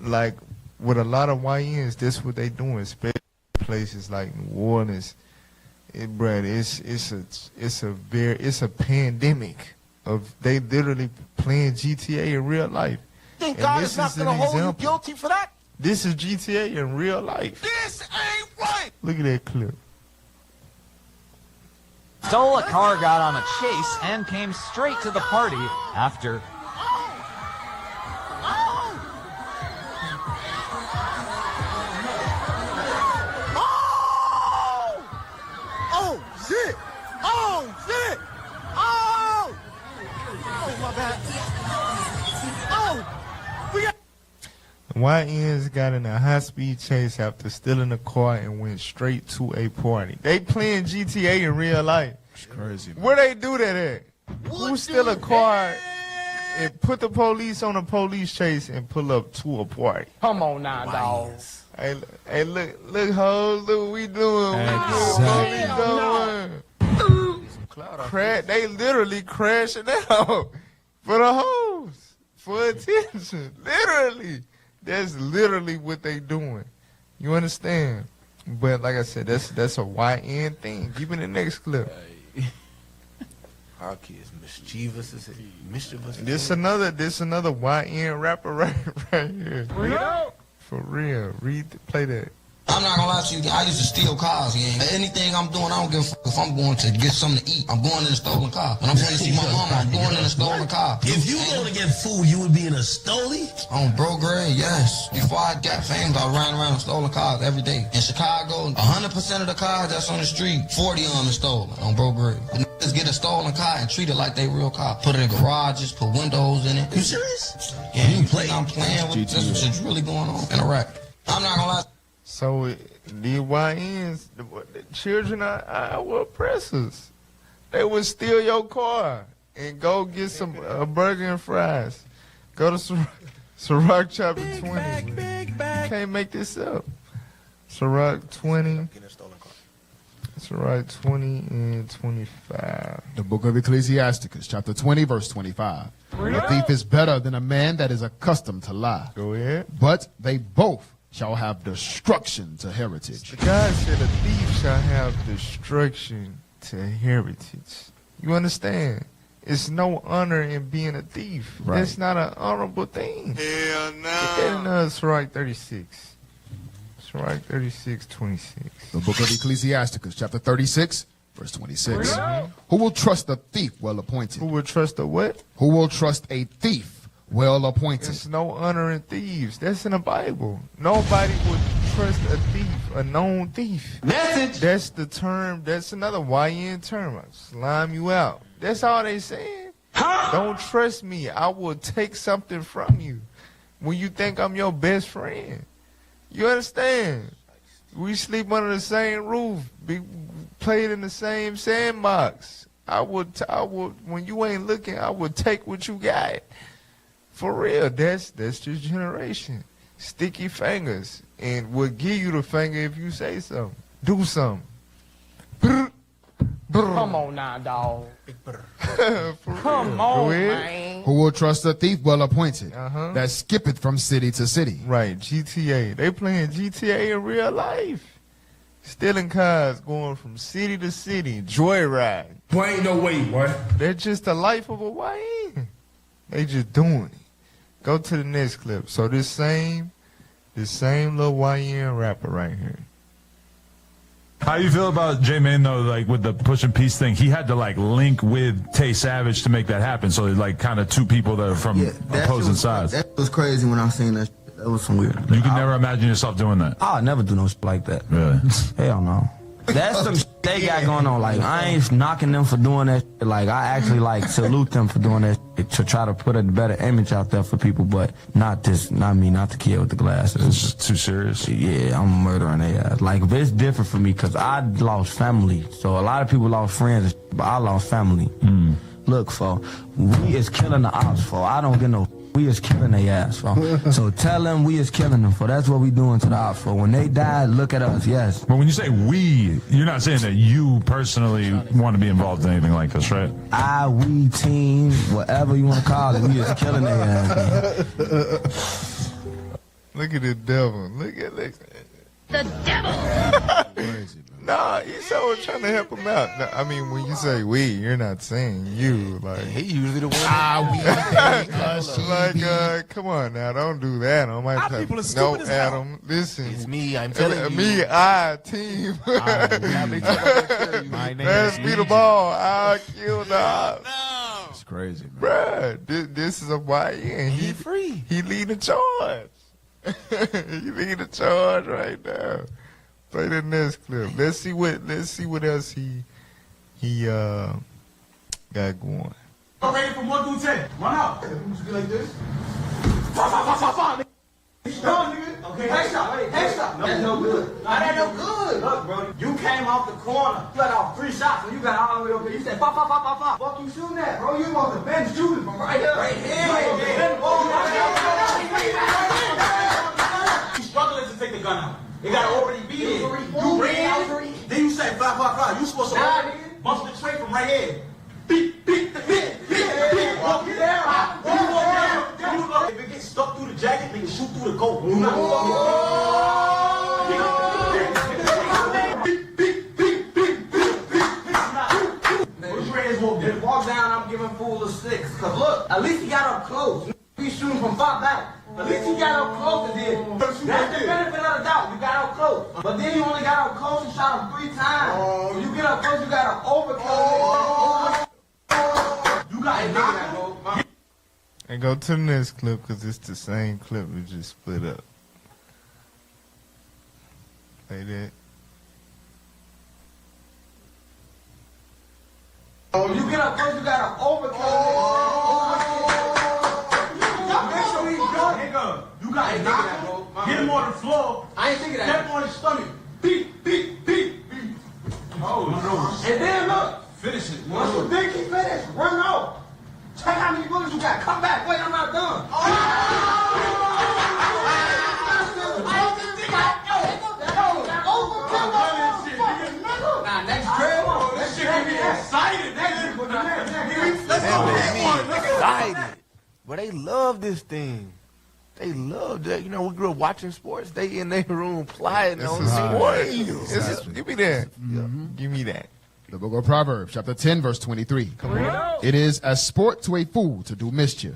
like with a lot of YNs, this what they doing, especially places like New Orleans. It's a pandemic of they literally playing GTA in real life. Think God is not going to hold you guilty for that? This is GTA in real life. This ain't right. Look at that clip. Stole a car, got on a chase, and came straight to the party after. Oh, shit. Oh, shit. Oh. Oh, my bad. Oh. We got. YNs got in a high-speed chase after stealing a car and went straight to a party. They playing GTA in real life. It's crazy, man. Where they do that at? Who steal a car and put the police on a police chase and pull up to a party? Come on now, dog. Hey, look, hoes, look what we doing. They literally crashing out for the hoes, for attention. Literally. That's literally what they doing. You understand? But like I said, that's a YN thing. Give me the next clip. Our kids mischievous as mischievous. This another YN rapper right here. For real. Play that. I'm not gonna lie to you, I used to steal cars, gang. Anything I'm doing, I don't give a fuck if I'm going to get something to eat. I'm going in a stolen car. When I'm going to see my mama, I'm going in a stolen car. If you going to get food, you would be in a stoley? On Bro Gray, yes. Before I got famous, I ran around with stolen cars every day. In Chicago, 100% of the cars that's on the street, 40 on the stolen, on Bro Gray. Just get a stolen car and treat it like they real car. Put it in garages, put windows in it. You serious? Yeah, you think I'm playing with this? What's really going on in Iraq? I'm not gonna lie. So the YNs, the children are our oppressors. They would steal your car and go get some a burger and fries. Go to Sirach chapter 20. Can't make this up. Sirach 20. Sirach 20 and 25. The book of Ecclesiasticus, chapter 20, verse 25. A thief is better than a man that is accustomed to lie. Go ahead. But they both shall have destruction to heritage. God said a thief shall have destruction to heritage. You understand? It's no honor in being a thief. Right. That's not an honorable thing. Hell no. Get in Sirach 36. Sirach 36, 26. The book of Ecclesiasticus, chapter 36, verse 26. Who will trust a thief well appointed? Who will trust a what? Who will trust a thief well appointed? There's no honor in thieves. That's in the Bible. Nobody would trust a thief, a known thief. Message. That's the term. That's another YN term. Slime you out. That's all they saying. Don't trust me. I will take something from you when you think I'm your best friend. You understand? We sleep under the same roof, be played in the same sandbox. I would, when you ain't looking, I would take what you got. For real, that's just generation. Sticky fingers, and we'll give you the finger if you say something. Do something. Come on now, dog. Come on, man. Who will trust a thief well appointed that skippeth from city to city? Right, GTA. They playing GTA in real life. Stealing cars, going from city to city, joyride. Boy, ain't no way, boy. They're just the life of a YN. They just doing it. Go to the next clip. So this same little YN rapper right here. How you feel about J-Man though, like with the Push and Peace thing? He had to like link with Tay Savage to make that happen. So like kind of two people that are from opposing sides. That was crazy when I seen that. That was some weird. You could never imagine yourself doing that. I'll never do no shit like that. Really? Hell no. That's some shit they got going on. Like, I ain't knocking them for doing that shit. Like, I actually, like, salute them for doing that shit to try to put a better image out there for people, but not me, not the kid with the glasses. It's just too serious? Yeah, I'm murdering their ass. Like, it's different for me because I lost family. So a lot of people lost friends and shit, but I lost family. Look, for we is killing the ops, for I don't get no. We is killing their ass, for. So tell them we is killing them, for that's what we doing to the ops, for. When they die, look at us, yes. But when you say we, you're not saying that you personally want to be involved in anything like this, right? We, team, whatever you want to call it, we is killing their ass, man. Look at the devil. Look at this. The devil! Crazy, nah, he's so trying to help him out. No, I mean, when you say we, you're not saying you. Like he usually the one. Like, come on now, don't do that. I might have, no, Adam, listen. It's me. I'm telling you. Me, team. My name Pass me the ball. I'll kill the ops. No. It's crazy, man. Bruh, this is a YN. He free. He lead the charge. He lead the charge right now. Play the next clip. Let's see what else he got going. I'm ready from 1 through 10. Run out. You be like this. Five. No, nigga. Okay. Headshot. No, that's no good. That ain't no good. Look, bro. You came off the corner. You let off 3 shots, and you got all the way over here. You said, pop. Fuck you shooting at, bro? You on the bench shooting from right here. Right here. You struggling to take the gun out. It got already beat in. You ran. Then you say, 5. You supposed to bust the tray from right here. Beat. Walk it down. If it gets stuck through the jacket, then you shoot through the coat. Do not walk down, I'm giving fool a 6. Cause look, at least he got up close. He's shooting from far back. At least he got up close and did. That's the benefit of the doubt. You got up close. But then you only got up close and shot him 3 times. When you get up close, you got to overkill. You got to knock him. And go to the next clip because it's the same clip we just split up. Play that. When you get up close, you got to overkill. You got to knock him. Get him on the floor. I ain't thinking that. Get him on his stomach. Beat. Oh, no. And then look. Finish it. Once you think he finished, run out. Check how many bullets you got. Come back. Wait, I'm not done. Nah, next drill. That shit get me excited. Excited. But they love this thing. They love that. You know, we grew up watching sports. They in their room plotting on sports. Give me that. Give me that. The book of Proverbs, chapter 10, verse 23. It is a sport to a fool to do mischief,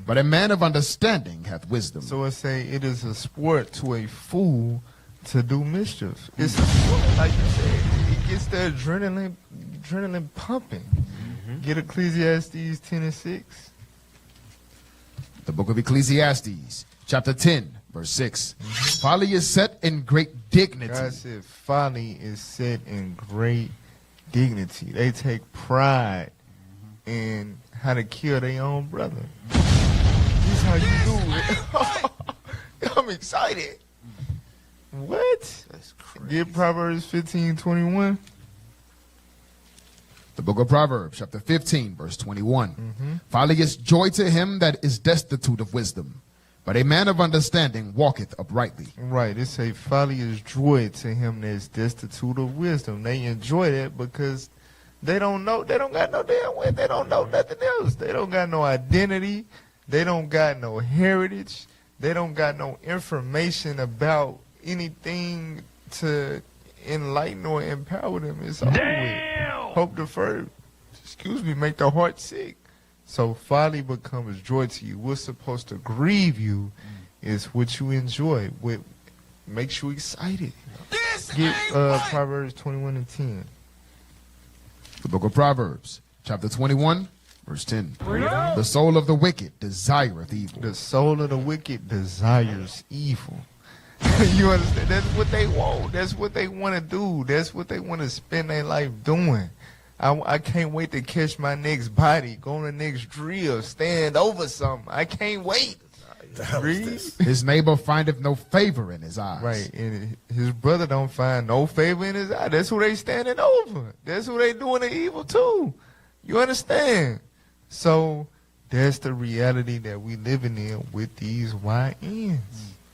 but a man of understanding hath wisdom. So it say it is a sport to a fool to do mischief. It's a sport, like you said. It gets the adrenaline pumping. Get Ecclesiastes 10:6. The book of Ecclesiastes, chapter 10, verse 6. Folly is set in great dignity. God said folly is set in great dignity. They take pride and how to kill their own brother. This is how you do it. I'm excited. What? That's crazy. Get Proverbs 15:21. The book of Proverbs, chapter 15, verse 21. Folly is joy to him that is destitute of wisdom, but a man of understanding walketh uprightly. Right. It say folly is joy to him that is destitute of wisdom. They enjoy that because they don't know. They don't got no damn way. They don't know nothing else. They don't got no identity. They don't got no heritage. They don't got no information about anything to enlighten or empower them. It's over with. Hope deferred, make the heart sick. So folly becomes joy to you. What's supposed to grieve you is what you enjoy. What makes you excited. Get Proverbs 21:10. The book of Proverbs, chapter 21, verse 10. The soul of the wicked desireth evil. The soul of the wicked desires evil. You understand? That's what they want. That's what they want to do. That's what they want to spend their life doing. I can't wait to catch my next body, go on the next drill, stand over something. I can't wait. His neighbor findeth no favor in his eyes. Right, and his brother don't find no favor in his eye. That's who they standing over. That's who they doing the evil to. You understand? So that's the reality that we living in with these YNs.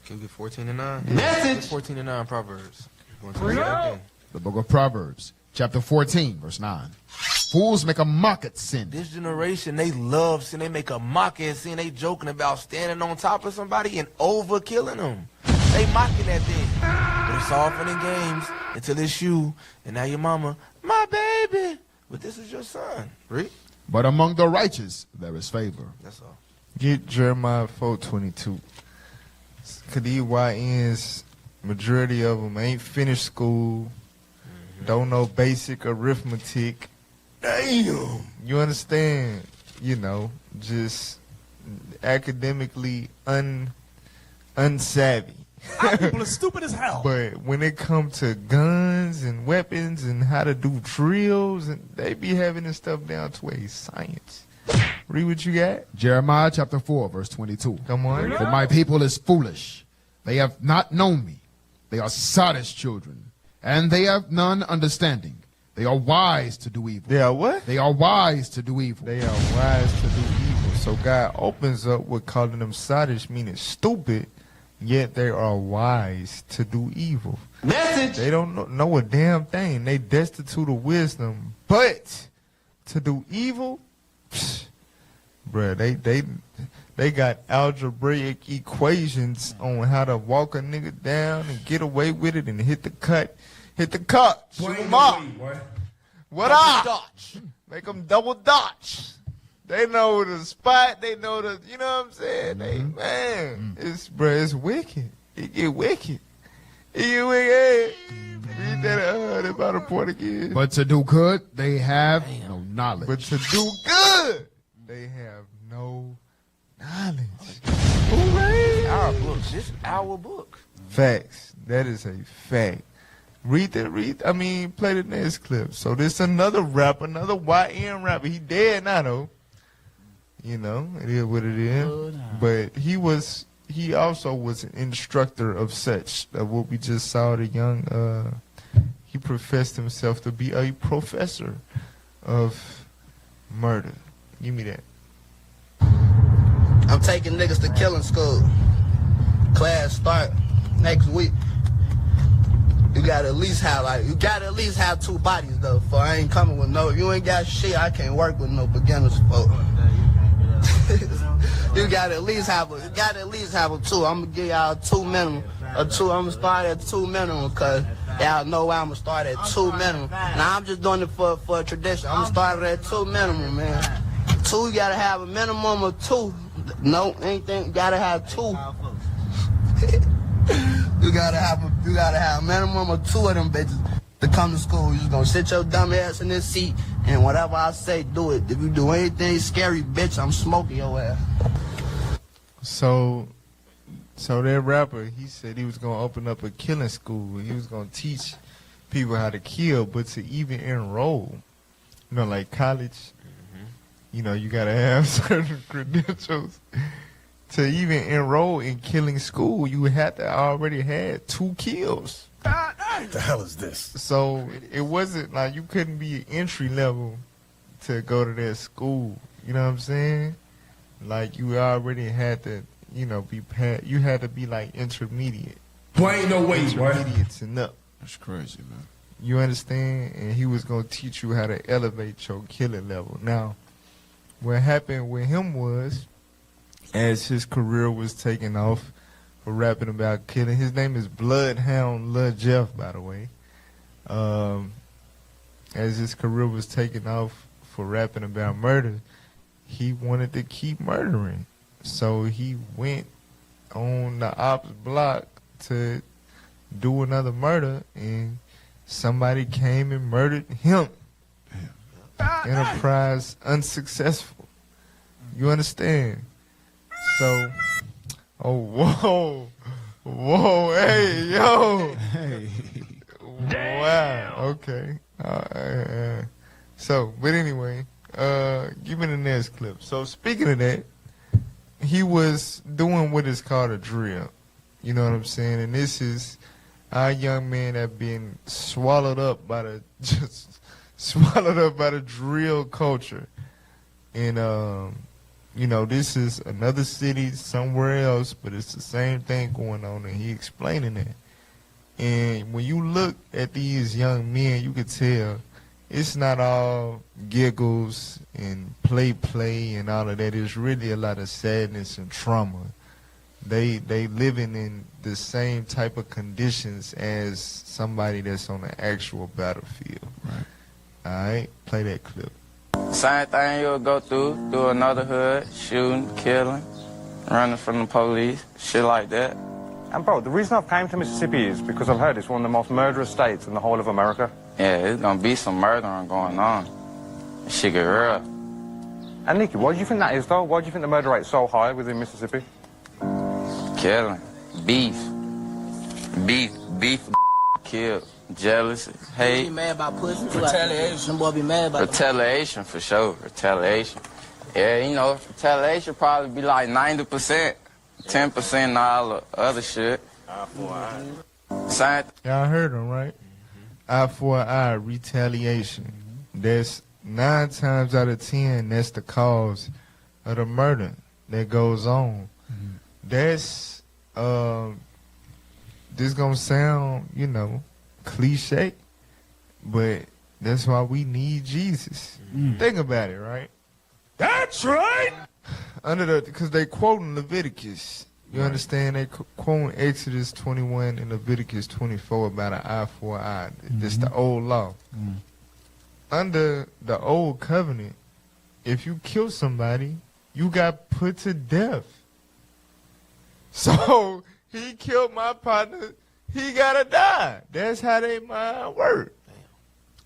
Can we get 14 and 9? Message. 14 and 9 Proverbs. The book of Proverbs, chapter 14, verse 9. Fools make a mock at sin. This generation, they love sin. They make a mock at sin. They joking about standing on top of somebody and overkilling them. They mocking that thing. But it's all fun and games until it's you and now your mama, my baby. But this is your son. Read. But among the righteous there is favor. That's all. Get Jeremiah 4:22. Cause these YNs, majority of them ain't finished school, don't know basic arithmetic. Damn. You understand? You know, just academically unsavvy. Our people are stupid as hell. But when it comes to guns and weapons and how to do drills, and they be having this stuff down to a science. Read what you got. Jeremiah chapter 4, verse 22. Come on. For my people is foolish. They have not known me. They are sottish children, and they have none understanding. They are wise to do evil. They are what? They are wise to do evil. They are wise to do evil. So God opens up with calling them sottish, meaning stupid, yet they are wise to do evil. Message. They don't know a damn thing. They destitute of wisdom, but to do evil, bruh, they got algebraic equations on how to walk a nigga down and get away with it and hit the cut, shoot him up. What up? Make them double dodge. They know the spot. They know the, you know what I'm saying? They, man, it's wicked. It get wicked. It get wicked. Read that about a point again. But to do good, they have no knowledge. But to do good, they have no knowledge. Hooray! Our book. This is our book. Facts. That is a fact. Play the next clip. So this another rapper, another YN rapper. He dead now though. You know, it is what it is. But he also was an instructor of such. What we just saw, the young, he professed himself to be a professor of murder. Give me that. I'm taking niggas to killing school. Class start next week. You gotta at least have 2 bodies though. For I ain't coming with no. You ain't got shit. I can't work with no beginners, folks. You gotta at least have a 2. I'm gonna give y'all 2 minimum. I'm gonna start at 2 minimum because y'all know why I'm gonna start at 2 minimum. Now I'm just doing it for a tradition. I'm gonna start at 2 minimum, man. 2, you gotta have a minimum of 2. No, anything, you gotta have 2. You gotta have a minimum of 2 of them bitches to come to school. You just gonna sit your dumb ass in this seat and whatever I say, do it. If you do anything scary, bitch, I'm smoking your ass. So that rapper, he said he was gonna open up a killing school. He was gonna teach people how to kill, but to even enroll, you know, like college, you know, you gotta have certain credentials to even enroll in killing school. You had to already had 2 kills. What the hell is this? So it wasn't like you couldn't be entry level to go to that school. You know what I'm saying? Like you already had to, you know, you had to be like intermediate. Boy, ain't no way, boy. Intermediate and up. That's crazy, man. You understand? And he was going to teach you how to elevate your killing level. Now, what happened with him was, as his career was taking off for rapping about killing, his name is Bloodhound Lil Jeff, by the way. As his career was taking off for rapping about murder, he wanted to keep murdering. So he went on the ops block to do another murder, and somebody came and murdered him. Enterprise unsuccessful. You understand? So, whoa, hey, yo. Hey. Wow, okay. So, but anyway, give me the next clip. So, speaking of that, he was doing what is called a drill. You know what I'm saying? And this is our young man that been swallowed up by the drill culture. And you know, this is another city somewhere else, but it's the same thing going on, and he explaining that. And when you look at these young men, you could tell it's not all giggles and play and all of that. It's really a lot of sadness and trauma. They living in the same type of conditions as somebody that's on the actual battlefield. Right. All right, play that clip. Same thing you'll go through another hood, shooting, killing, running from the police, shit like that. And bro, the reason I've came to Mississippi is because I've heard it's one of the most murderous states in the whole of America. Yeah, it's gonna be some murdering going on. Shit get real. And Nikki, why do you think that is though? Why do you think the murder rate's so high within Mississippi? Killing, beef, kill, jealousy, hate. Be mad about pussy. Retaliation. Them boy be mad about retaliation for sure. Retaliation. Yeah, you know, retaliation probably be like 90%, 10% all the other shit. Y'all heard him, right? Eye for an eye, retaliation. That's 9 times out of 10, that's the cause of the murder that goes on. That's, this gonna sound, you know, cliche, but that's why we need Jesus. Think about it, right? That's right! Because they quoting Leviticus. You understand? They quoting Exodus 21 and Leviticus 24 about an eye for an eye. That's the old law. Under the old covenant, if you kill somebody, you got put to death. So he killed my partner, he gotta die. That's how they mind work.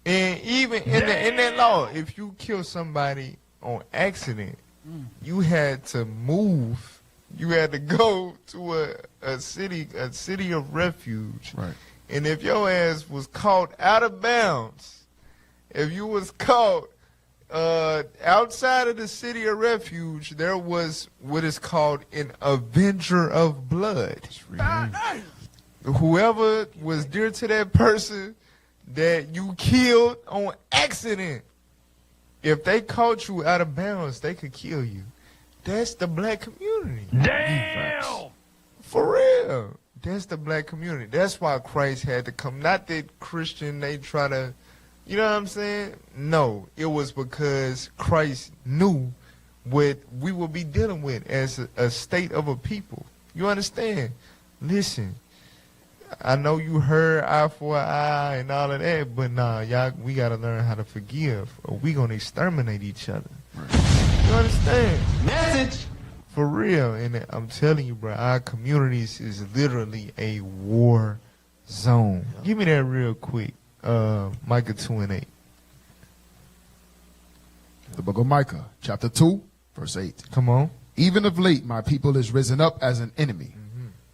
And even in that law, if you kill somebody on accident, you had to move. You had to go to a city of refuge. Right. And if your ass was caught out of bounds, if you was caught outside of the city of refuge, there was what is called an avenger of blood. Whoever was dear to that person that you killed on accident, if they caught you out of bounds, they could kill you. That's the black community. Damn! For real. That's the black community. That's why Christ had to come. Not that Christian, they try to, you know what I'm saying? No, it was because Christ knew what we will be dealing with as a state of a people. You understand? Listen, I know you heard eye for an eye and all of that, but nah, y'all, we got to learn how to forgive, or we going to exterminate each other. You understand? Message! For real. And I'm telling you, bro, our communities is literally a war zone. Give me that real quick. Micah 2:8. The book of Micah, chapter 2, verse 8. Come on. Even of late, my people is risen up as an enemy.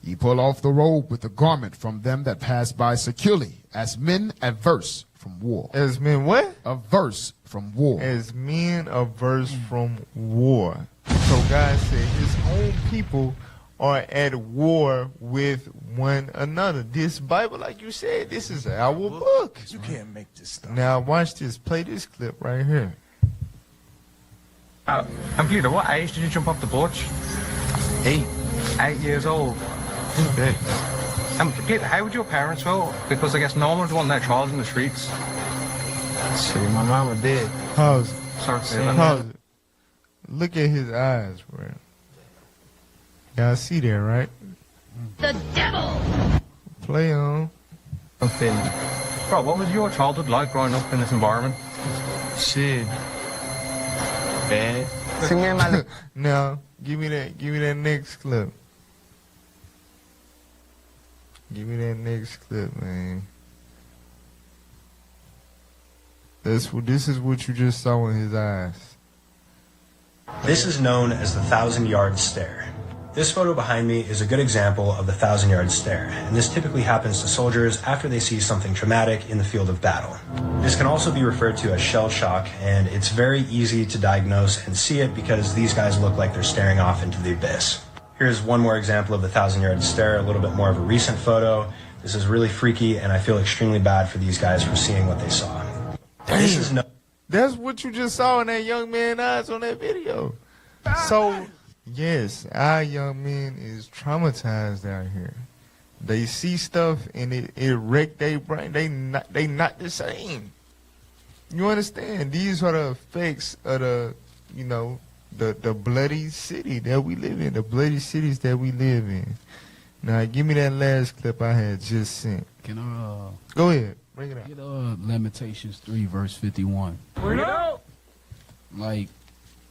Ye pull off the robe with the garment from them that pass by securely, as men averse from war. As men what? Averse from war. As men averse from war. So God said his own people are at war with one another. This Bible, like you said, this is our book. You can't make this stuff. Now watch this. Play this clip right here. And Peter, what age did you jump off the porch? 8 years old. Okay. And Peter, how would your parents feel? Because I guess no one would want their child in the streets. See, my mama dead. Pause. Sorry to say that. Pause it. Look at his eyes, bro. Y'all see that, right? The devil! Play on. Nothing. Bro, what was your childhood like growing up in this environment? Shit. Bad. Now, give me that next clip. Give me that next clip, man. This is what you just saw in his eyes. This is known as the 1,000-yard stare. This photo behind me is a good example of the 1,000-yard stare, and this typically happens to soldiers after they see something traumatic in the field of battle. This can also be referred to as shell shock, and it's very easy to diagnose and see it because these guys look like they're staring off into the abyss. Here's one more example of the 1,000-yard stare, a little bit more of a recent photo. This is really freaky, and I feel extremely bad for these guys for seeing what they saw. This is That's what you just saw in that young man's eyes on that video. So, yes, our young men is traumatized out here. They see stuff and it wreck their brain. They not the same. You understand? These are the effects of the bloody city that we live in, the bloody cities that we live in. Now, give me that last clip I had just sent. Can I go ahead, bring it out. Get Lamentations 3 verse 51. Bring it out. Like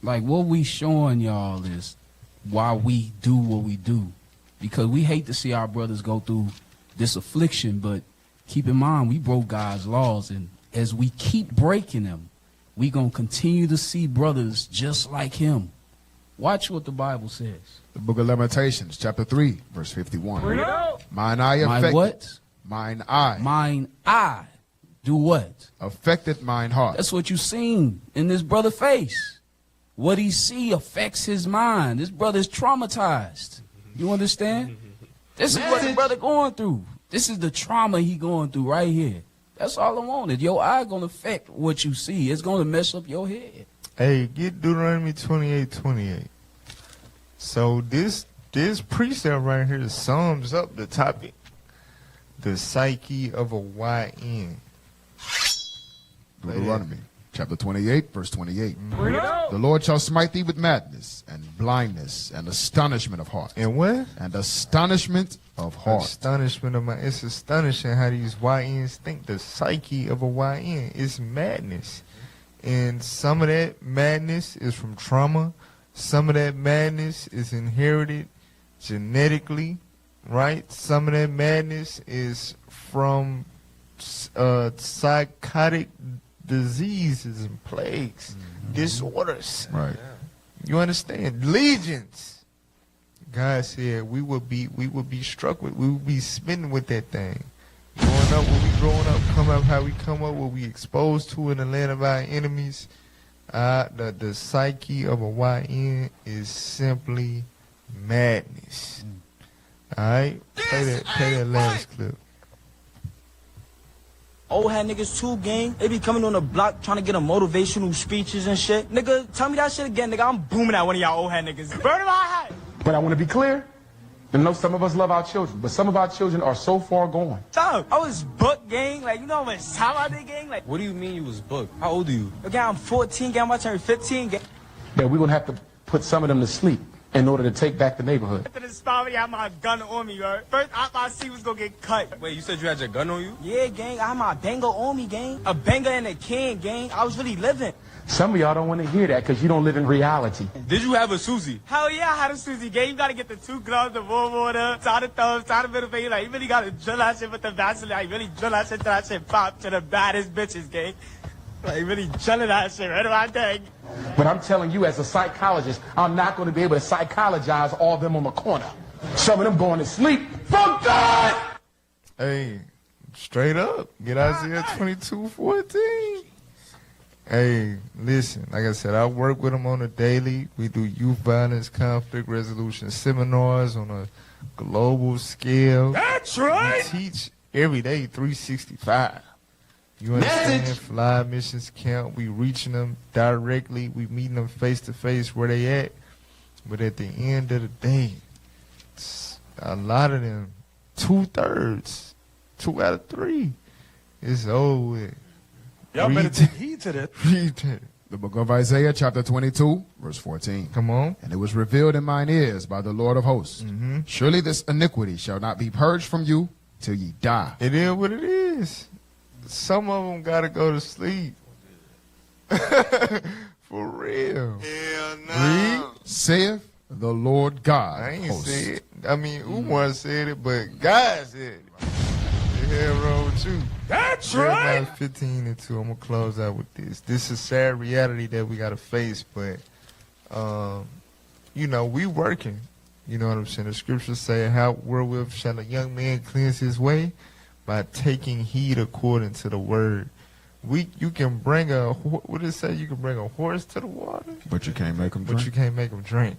what we showing y'all is why we do what we do, because we hate to see our brothers go through this affliction. But keep in mind, we broke God's laws, and as we keep breaking them, we gonna continue to see brothers just like him. Watch what the Bible says. The book of Lamentations, chapter 3, verse 51. Bring it out. Mine eye affected. Mine what? Mine eye. Mine eye. Do what? Affected mine heart. That's what you seen in this brother face. What he see affects his mind. This brother is traumatized. You understand? This is what the brother going through. This is the trauma he going through right here. That's all I wanted. Your eye gonna affect what you see. It's gonna mess up your head. Hey, get Deuteronomy 28:28. So this precept right here sums up the topic. The psyche of a YN. Deuteronomy chapter 28, verse 28. The Lord shall smite thee with madness and blindness and astonishment of heart. And what? And astonishment of heart. Astonishment of mind. It's astonishing how these YNs think. The psyche of a YN is madness. And some of that madness is from trauma. Some of that madness is inherited genetically, right? Some of that madness is from psychotic diseases and plagues, disorders. Right. You understand? Legions. God said we would be struck with, we would be smitten with that thing. Growing up, when we growing up, come up how we come up, what we exposed to in the land of our enemies. The psyche of a YN is simply madness. Alright? Play that last clip. Old head niggas too, gang. They be coming on the block trying to get a motivational speeches and shit. Nigga, tell me that shit again, nigga. I'm booming at one of y'all old head niggas. Burn my head. But I want to be clear. I know some of us love our children, but some of our children are so far gone. Dog, I was booked, gang. Like, you know how much time I did, gang? Like, What do you mean you was booked? How old are you? okay, I'm 14, gang. I'm about to turn 15, gang. Yeah, we're going to have to put some of them to sleep in order to take back the neighborhood. After the spot, I had my gun on me, right? First op I see was gonna get cut. Wait, you said you had your gun on you? Yeah, gang. I had my banger on me, gang. A banger and a can, gang. I was really living. Some of y'all don't want to hear that because you don't live in reality. Did you have a Susie? Hell yeah, I had a Susie, gang. You gotta get the 2 gloves, the warm water, side of thumbs, side of middle finger. Like, you really gotta drill that shit with the Vaseline. Like, really drill that shit till that shit pop to the baddest bitches, gang. Like, really drilling that shit right around there. But I'm telling you, as a psychologist, I'm not going to be able to psychologize all of them on the corner. Some of them going to sleep from God. Hey, straight up. Get Isaiah 22:14. Hey, listen, like I said, I work with them on a daily. We do youth violence, conflict resolution seminars on a global scale. That's right. We teach every day 365. You understand? Message. Fly missions count. We reaching them directly. We meeting them face to face where they at. But at the end of the day, a lot of them, 2/3, 2 out of 3, it's over with. Y'all better take heed to that. Read that. The book of Isaiah, chapter 22, verse 14. Come on. And it was revealed in mine ears by the Lord of hosts. Surely this iniquity shall not be purged from you till ye die. It is what it is. Some of them got to go to sleep. For real. Hell no. Saith the Lord God. I ain't hosts. said it. I mean, Umar said it, but God said it. The hell wrong with you? That's Jeremiah right. 15:2. I'm gonna close out with this. This is sad reality that we gotta face, but you know, we working. You know what I'm saying? The scriptures say, "How wherewith shall a young man cleanse his way? By taking heed according to the word." You can bring what did it say? You can bring a horse to the water, But you can't make them drink. but you can't make them drink.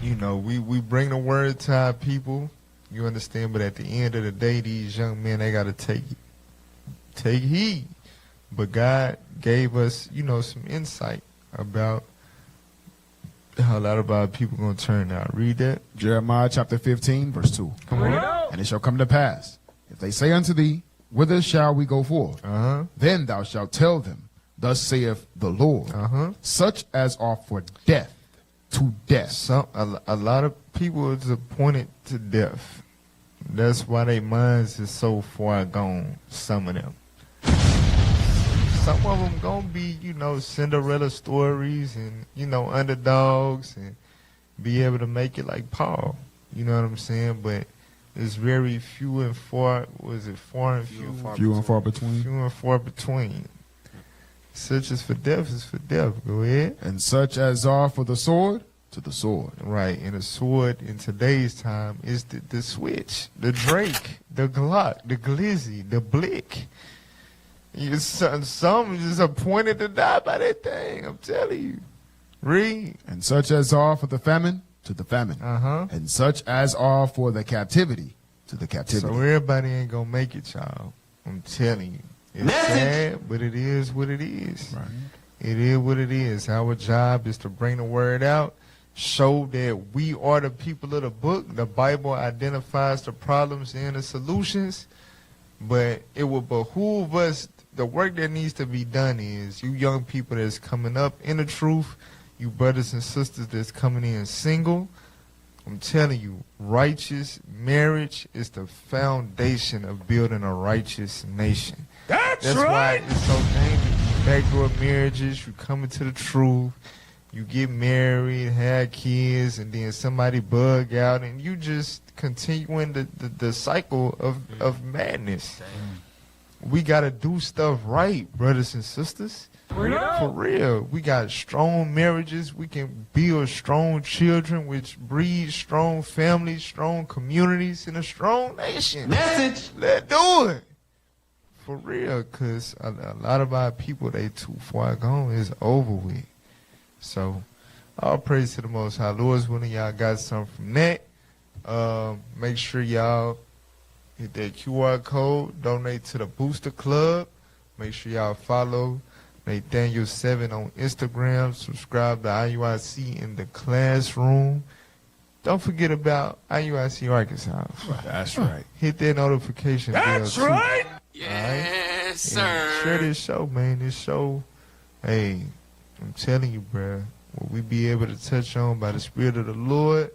You know, we bring the word to our people. You understand? But at the end of the day, these young men, they got to take heed. But God gave us, you know, some insight about how a lot of our people going to turn out. Read that. Jeremiah chapter 15, verse 2. Come on. And it shall come to pass, if they say unto thee, whither shall we go forth? Then thou shalt tell them, thus saith the Lord, such as are for death to death. A lot of people is appointed to death. That's why their minds is so far gone, some of them. Some of them gonna be, you know, Cinderella stories and, you know, underdogs and be able to make it like Paul. You know what I'm saying? But it's very few and far, was it far and few? Few and far between. Few and far between. Such as for death is for death. Go ahead. And such as are for the sword, to the sword. Right, and the sword in today's time is the switch, the Drake, the Glock, the Glizzy, the Blick. Some just appointed to die by that thing, I'm telling you. Read. And such as are for the famine, to the famine. And such as are for the captivity, to the captivity. So everybody ain't gonna make it, y'all. I'm telling you. It's sad, but it is what it is. Right. It is what it is. Our job is to bring the word out, show that we are the people of the book. The Bible identifies the problems and the solutions, but it will behoove us. The work that needs to be done is you young people that's coming up in the truth, you brothers and sisters that's coming in single. I'm telling you, righteous marriage is the foundation of building a righteous nation. That's right. Why it's so dangerous. Backdoor marriages, you come into the truth, you get married, have kids, and then somebody bug out, and you just continuing the cycle of madness. We got to do stuff right, brothers and sisters. For real. We got strong marriages. We can build strong children, which breed strong families, strong communities, and a strong nation. Message. Let's do it. For real, because a lot of our people, they too far gone. It's over with. So, all praise to the Most High. Lord's willing, y'all got something from that. Make sure y'all hit that QR code. Donate to the Booster Club. Make sure y'all follow Nathaniel7 on Instagram. Subscribe to IUIC in the classroom. Don't forget about IUIC Arkansas. That's right. Hit that notification bell. That's too. right. Yes, sir. And share this show, man. This show, hey, I'm telling you, bruh, what we be able to touch on by the Spirit of the Lord,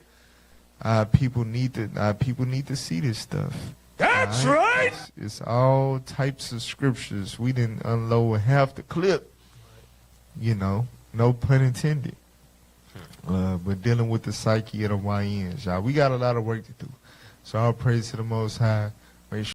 our people need to see this stuff. That's right. It's all types of scriptures. We didn't unload half the clip, you know, no pun intended. But dealing with the psyche of the YNs, y'all. We got a lot of work to do. So all praise to the Most High.